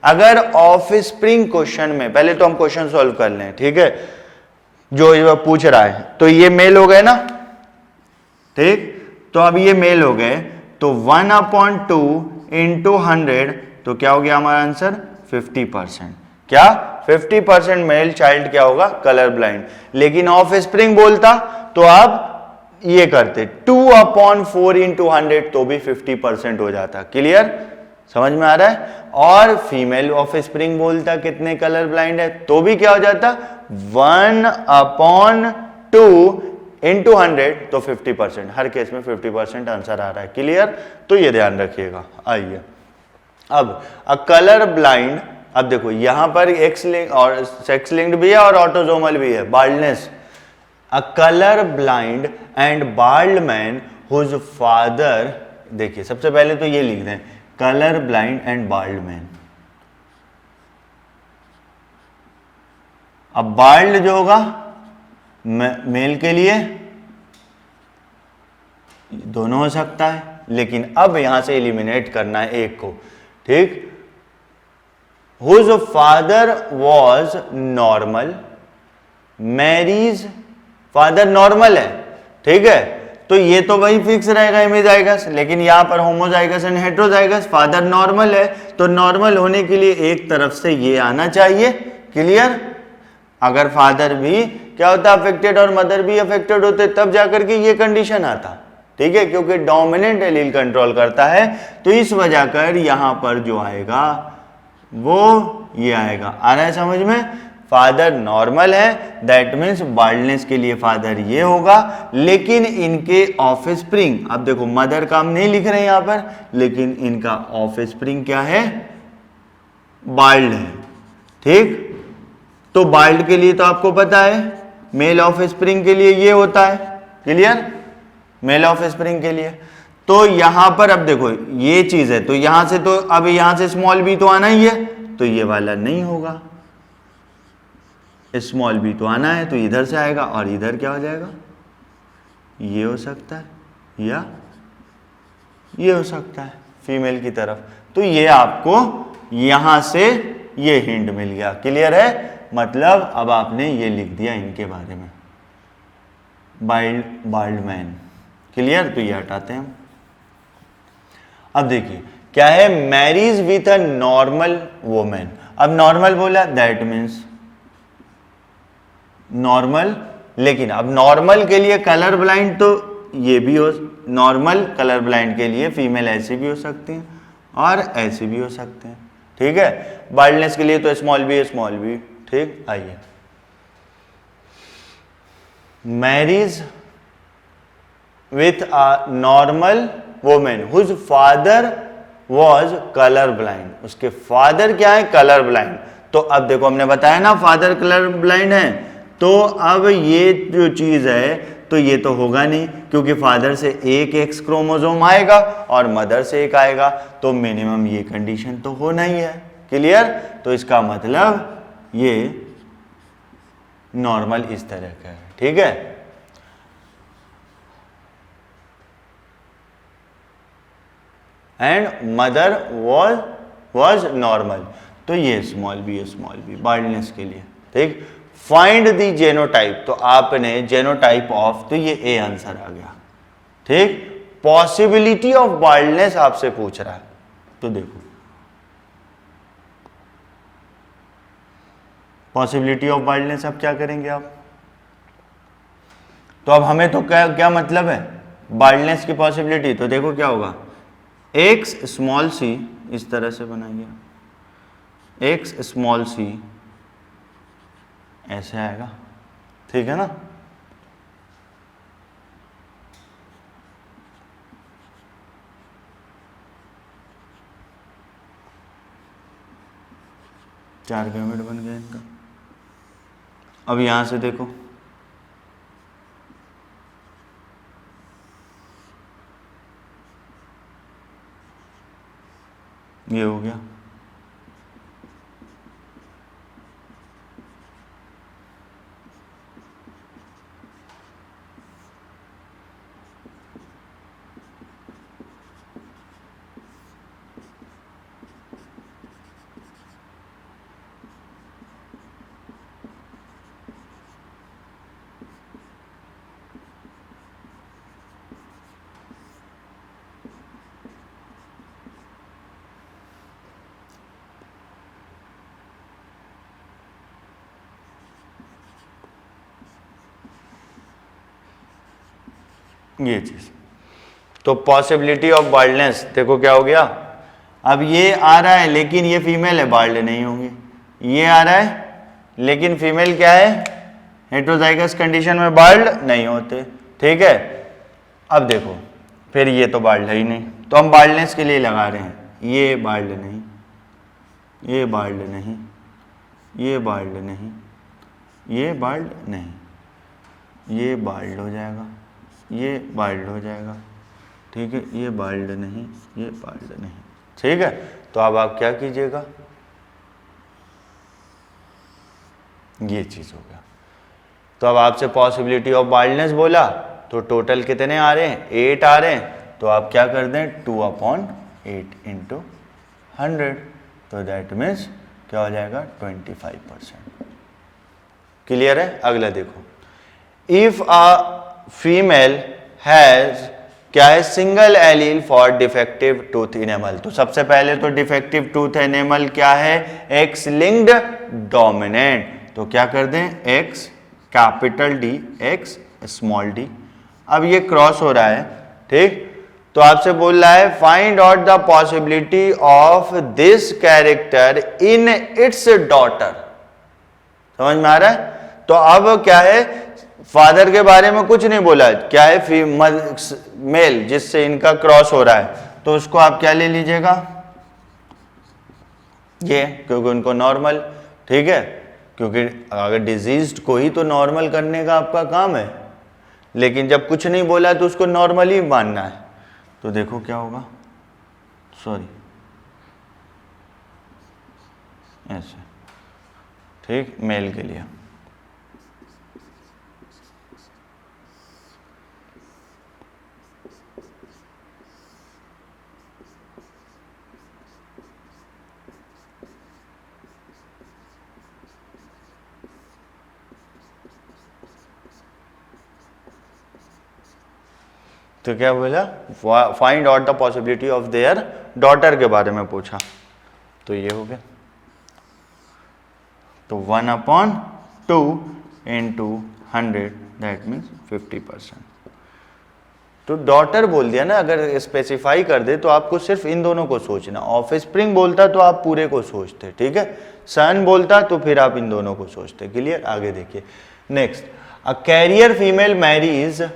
अगर ऑफ स्प्रिंग क्वेश्चन में, पहले तो हम क्वेश्चन सॉल्व कर लें, ठीक है, जो ये पूछ रहा है। तो ये मेल हो गए ना, ठीक। तो अब ये मेल हो गए, तो 1/2 × 100, तो क्या हो गया हमारा आंसर, 50%। क्या 50% मेल चाइल्ड क्या होगा, कलर ब्लाइंड। लेकिन ऑफ स्प्रिंग बोलता तो आप ये करते 2/4 into 100 तो भी 50% हो जाता। क्लियर, समझ में आ रहा है। और फीमेल ऑफ स्प्रिंग बोलता कितने कलर ब्लाइंड है तो भी क्या हो जाता 1/2 into 100 तो 50%। हर केस में 50% आंसर आ रहा है। क्लियर, तो ये ध्यान रखिएगा। आइए अब कलर ब्लाइंड, अब देखो यहां पर एक्स लिंक और सेक्स लिंक्ड भी है और ऑटोजोमल भी है। Baldness, a colour blind and bald man whose father, देखिए सबसे पहले तो ये लिख दें colour blind and bald man. अब बाल्ड जो होगा मेल के लिए दोनों हो सकता है, लेकिन अब यहां से एलिमिनेट करना है एक को। ठीक, whose father was normal, marries father normal है। ठीक है, तो ये तो वही फिक्स रहेगा हेमिजाइगस, लेकिन यहां पर homozygous and heterozygous, father normal है तो नॉर्मल होने के लिए एक तरफ से ये आना चाहिए। क्लियर, अगर फादर भी क्या होता अफेक्टेड और मदर भी अफेक्टेड होते तब जाकर के ये कंडीशन आता। ठीक है, क्योंकि डोमिनेंट एलील कंट्रोल करता है, तो इस वजह कर यहां पर जो आएगा वो ये आएगा। आ रहा है समझ में। फादर नॉर्मल है, दैट मीन्स बाल्डनेस के लिए फादर ये होगा, लेकिन इनके ऑफ स्प्रिंग, अब देखो मदर का हम नहीं लिख रहे हैं यहां पर, लेकिन इनका ऑफ स्प्रिंग क्या है बाल्ड है। ठीक, तो बाल्ड के लिए तो आपको पता है मेल ऑफ स्प्रिंग के लिए ये होता है। क्लियर, मेल ऑफ स्प्रिंग के लिए। तो यहां पर अब देखो ये चीज है, तो यहां से तो अब यहां से स्मॉल बी तो आना ही है, तो ये वाला नहीं होगा, स्मॉल बी तो आना है, तो इधर से आएगा और इधर क्या हो जाएगा, ये हो सकता है या ये हो सकता है फीमेल की तरफ। तो ये आपको यहां से ये हिंट मिल गया। क्लियर है, मतलब अब आपने ये लिख दिया इनके बारे में बाल्ड मैन। क्लियर, तो ये हटाते हैं हम। अब देखिए क्या है, marries with a normal women. अब नॉर्मल बोला दैट मीन्स नॉर्मल, लेकिन अब नॉर्मल के लिए कलर ब्लाइंड तो ये भी हो, नॉर्मल कलर ब्लाइंड के लिए फीमेल ऐसी भी हो सकती हैं और ऐसी भी हो सकते हैं। ठीक है, बाल्डनेस के लिए तो स्मॉल बी स्मॉल बी। ठीक, आइए marries with a normal women whose father was colour blind, उसके फादर क्या है कलर ब्लाइंड। तो अब देखो हमने बताया ना फादर कलर ब्लाइंड है, तो अब ये जो चीज है तो ये तो होगा नहीं, क्योंकि फादर से एक एक्स क्रोमोसोम आएगा और मदर से एक आएगा, तो मिनिमम ये कंडीशन तो होना ही है। क्लियर, तो इसका मतलब ये नॉर्मल इस तरह का है। ठीक है, एंड मदर वॉज नॉर्मल, तो ये स्मॉल बी बाल्डनेस के लिए। ठीक, फाइंड दी जेनोटाइप, तो आपने जेनोटाइप ऑफ, तो ये ए आंसर आ गया। ठीक, पॉसिबिलिटी ऑफ बाल्डनेस आपसे पूछ रहा है, तो देखो पॉसिबिलिटी ऑफ बाल्डनेस अब क्या करेंगे आप, तो अब हमें तो क्या मतलब है बाल्डनेस की पॉसिबिलिटी, तो देखो क्या होगा एक्स स्मॉल सी, इस तरह से बनाइए, एक्स स्मॉल सी ऐसे आएगा। ठीक है ना, चार गैमेट बन गया इनका। अब यहां से देखो ये हो गया, ये चीज। तो पॉसिबिलिटी ऑफ बाल्डनेस देखो क्या हो गया, अब ये आ रहा है लेकिन ये फीमेल है, बाल्ड नहीं होंगी। ये आ रहा है लेकिन फीमेल क्या है, हेटेरोजाइगस कंडीशन में बाल्ड नहीं होते, ठीक है। अब देखो फिर ये तो बाल्ड है ही नहीं, तो हम बाल्डनेस के लिए लगा रहे हैं, ये बाल्ड नहीं, ये बाल्ड नहीं, ये बाल्ड नहीं, ये बाल्ड नहीं, ये बाल्ड हो जाएगा, ये बाल्ड हो जाएगा, ठीक है। ये बाल्ड नहीं, ये बाल्ड नहीं, ठीक है। तो अब आप क्या कीजिएगा, ये चीज हो गया। तो अब आपसे पॉसिबिलिटी ऑफ बाल्डनेस बोला, तो टोटल कितने आ रहे हैं, 8 आ रहे हैं। तो आप क्या कर दें, 2/8 इंटू 100, तो दैट मीन्स क्या हो जाएगा 25%। क्लियर है। अगला देखो, इफ अ फीमेल हैज क्या है, single allele for defective tooth enamel. तो सबसे पहले तो डिफेक्टिव टूथ इनेमल क्या है, एक्स लिंक्ड डोमिनेंट। तो क्या कर दें, x capital D, x small D. अब ये क्रॉस हो रहा है, ठीक। तो आपसे बोल रहा है find out the possibility of this character in its daughter. समझ में आ रहा है। तो अब क्या है, फादर के बारे में कुछ नहीं बोला, क्या है मेल जिससे इनका क्रॉस हो रहा है, तो उसको आप क्या ले लीजिएगा, ये, क्योंकि उनको नॉर्मल, ठीक है। क्योंकि अगर डिजीज्ड को ही तो नॉर्मल करने का आपका काम है, लेकिन जब कुछ नहीं बोला तो उसको नॉर्मल ही मानना है। तो देखो क्या होगा, सॉरी ऐसे, ठीक, मेल के लिए। तो क्या बोला, find out the possibility of their daughter के बारे में पूछा, तो ये हो गया। तो 1/2 इंटू 100 दैट मीन्स 50%। तो डॉटर बोल दिया ना, अगर स्पेसिफाई कर दे तो आपको सिर्फ इन दोनों को सोचना। ऑफ स्प्रिंग बोलता तो आप पूरे को सोचते, ठीक है। सन बोलता तो फिर आप इन दोनों को सोचते। क्लियर। आगे देखिए next, a carrier female marries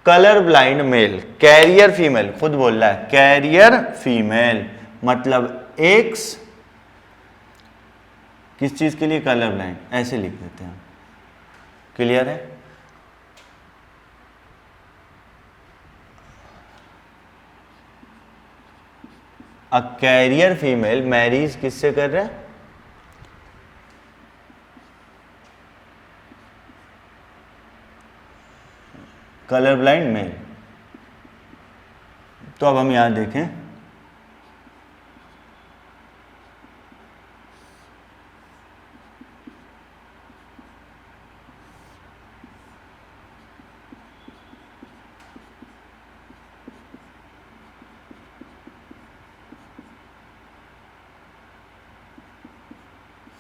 colour blind male. Carrier female खुद बोल रहा है, कैरियर फीमेल मतलब एक्स किस चीज के लिए, कलर ब्लाइंड, ऐसे लिख देते हैं। क्लियर है। अ कैरियर फीमेल मैरिज किससे कर रहे हैं, कलर ब्लाइंड मेल। तो अब हम यहां देखें,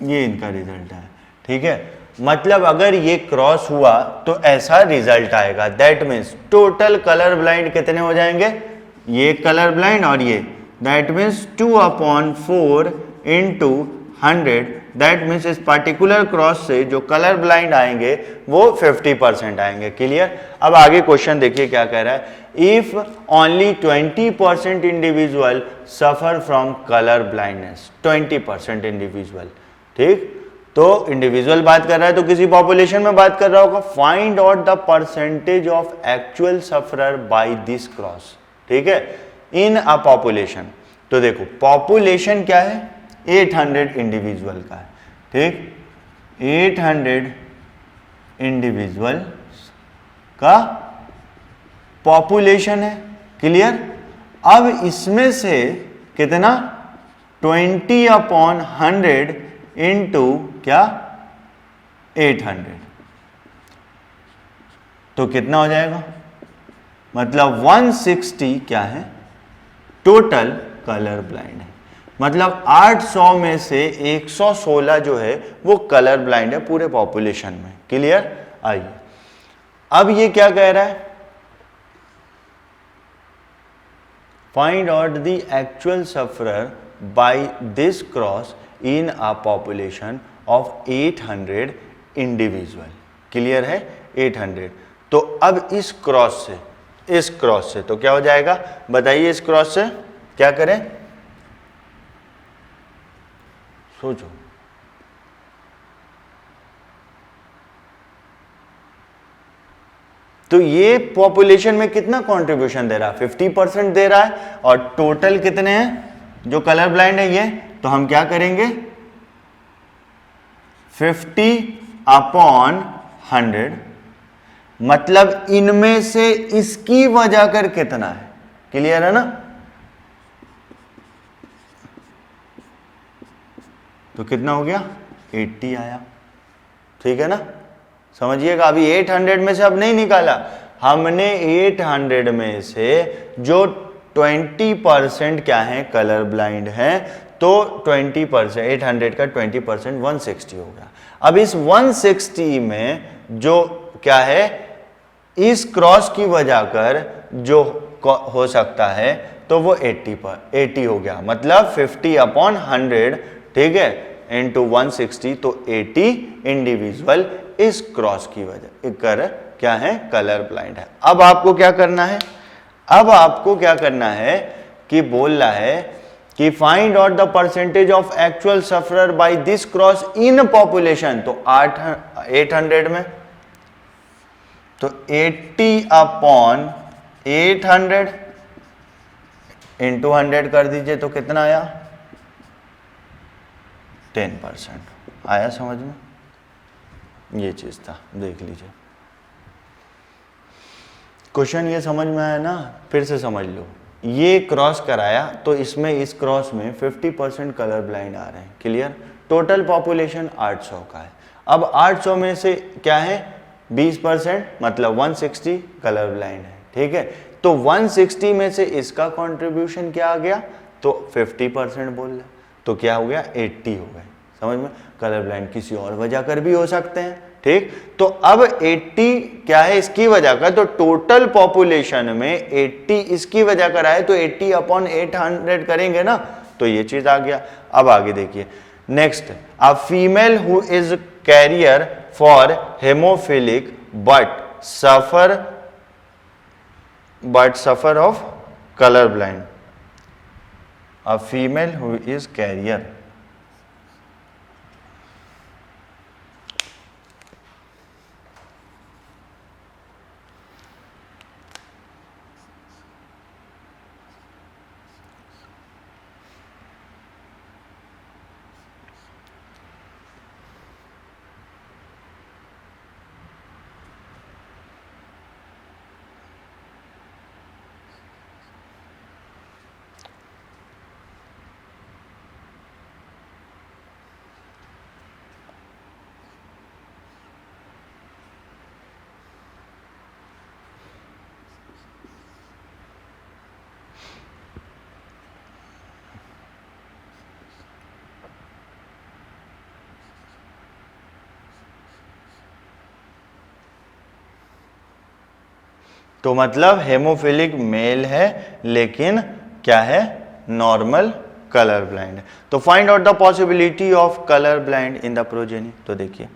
ये इनका रिजल्ट है, ठीक है। मतलब अगर ये क्रॉस हुआ तो ऐसा रिजल्ट आएगा। That means total colour blind कितने हो जाएंगे, ये कलर ब्लाइंड और ये, that means 2/4 into 100। That means इस पार्टिकुलर क्रॉस से जो कलर ब्लाइंड आएंगे वो 50% आएंगे। क्लियर। अब आगे क्वेश्चन देखिए क्या कह रहा है, if only 20% individual suffer from colour blindness. 20% individual, ठीक। तो इंडिविजुअल बात कर रहा है तो किसी पॉपुलेशन में बात कर रहा होगा। Find out the percentage of actual sufferer by this cross, ठीक है, इन अ पॉपुलेशन। तो देखो पॉपुलेशन क्या है, 800 इंडिविजुअल का है, ठीक। 800 इंडिविजुअल का पॉपुलेशन है। क्लियर। अब इसमें से कितना, 20/100 इंटू क्या, 800, तो कितना हो जाएगा, मतलब 160 क्या है, टोटल कलर ब्लाइंड है। मतलब 800 में से 116 जो है वो कलर ब्लाइंड है पूरे पॉपुलेशन में। क्लियर। आइए अब ये क्या कह रहा है, find out the actual sufferer by this cross in a population of 800 individual. Clear है? 800। तो अब इस क्रॉस से तो क्या हो जाएगा बताइए, इस क्रॉस से क्या करें, सोचो। तो ये पॉपुलेशन में कितना कंट्रीब्यूशन दे रहा है? 50% दे रहा है। और टोटल कितने हैं जो कलर ब्लाइंड है ये? तो हम क्या करेंगे, 50/100, मतलब इनमें से इसकी वजह कर कितना है। क्लियर है ना? तो कितना हो गया? 80 आया। ठीक है ना? समझिएगा, अभी 800 में से अब नहीं निकाला हमने। 800 में से जो 20% क्या है, कलर ब्लाइंड है, तो 20%, 800 का 20% 160 हो गया। अब इस 160 में जो क्या है, इस क्रॉस की वजह कर जो हो सकता है तो वो 80 हो गया, मतलब 50/100, ठीक है, इंटू 160, तो 80 इंडिविजुअल इस क्रॉस की वजह कर क्या है, कलर ब्लाइंड है। अब आपको क्या करना है, अब आपको क्या करना है कि बोल रहा है कि find out the percentage of actual sufferer by this cross in population. तो 800 में, तो 80/800 इंटू 100 कर दीजिए, तो कितना आया? 10% आया। समझ में? ये चीज था, देख लीजिए क्वेश्चन। ये समझ में आया ना? फिर से समझ लो, ये क्रॉस कराया तो इसमें, इस क्रॉस में 50% कलर ब्लाइंड आ रहे हैं। क्लियर? टोटल पॉपुलेशन 800 का है। अब 800 में से क्या है, 20%, मतलब 160 कलर ब्लाइंड है। ठीक है, तो 160 में से इसका कंट्रीब्यूशन क्या आ गया, तो 50% बोल रहे, तो क्या हो गया, 80 हो गए। समझ में? कलर ब्लाइंड किसी और वजह कर भी हो सकते हैं। ठीक, तो अब 80 क्या है इसकी वजह का, तो टोटल पॉपुलेशन में 80 इसकी वजह कर आए, तो 80/800 करेंगे ना, तो ये चीज आ गया। अब आगे देखिए next, a female who is carrier for haemophilic but suffer of colour blind. A female who is carrier तो मतलब हेमोफिलिक मेल है लेकिन क्या है, नॉर्मल कलर ब्लाइंड है। तो find out the possibility of colour blind in the progeny. तो देखिए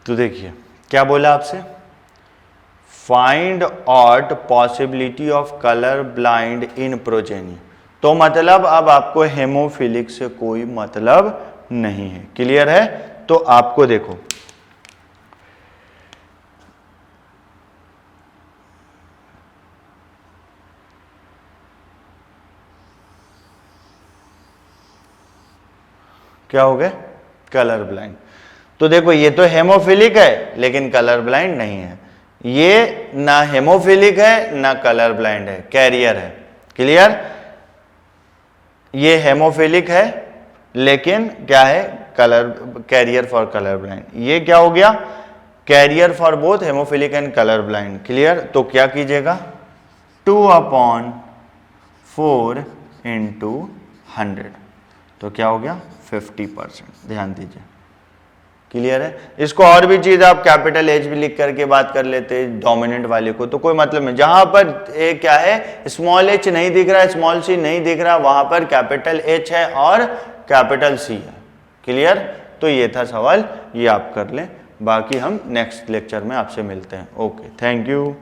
तो देखिए क्या बोला आपसे, find out possibility of colour blind in progeny. तो मतलब अब आपको हेमोफिलिक से कोई मतलब नहीं है। क्लियर है? तो आपको देखो क्या हो गए, कलर ब्लाइंड। तो देखो ये तो हेमोफिलिक है लेकिन कलर ब्लाइंड नहीं है। ये ना हेमोफिलिक है ना कलर ब्लाइंड है, कैरियर है। क्लियर? ये हेमोफिलिक है लेकिन क्या है, colour carrier for colour blind. ये क्या हो गया, carrier for both haemophilic and colour blind. Clear? तो क्या कीजिएगा, 2/4 इंटू 100, तो क्या हो गया 50%। ध्यान दीजिए। क्लियर है? इसको और भी चीज आप कैपिटल एच भी लिख करके बात कर लेते हैं डोमिनेंट वाले को, तो कोई मतलब नहीं। जहां पर क्या है, स्मॉल एच नहीं दिख रहा है, स्मॉल सी नहीं दिख रहा, वहां पर कैपिटल एच है और कैपिटल सी है। क्लियर? तो ये था सवाल, ये आप कर लें। बाकी हम नेक्स्ट लेक्चर में आपसे मिलते हैं। Okay, thank you.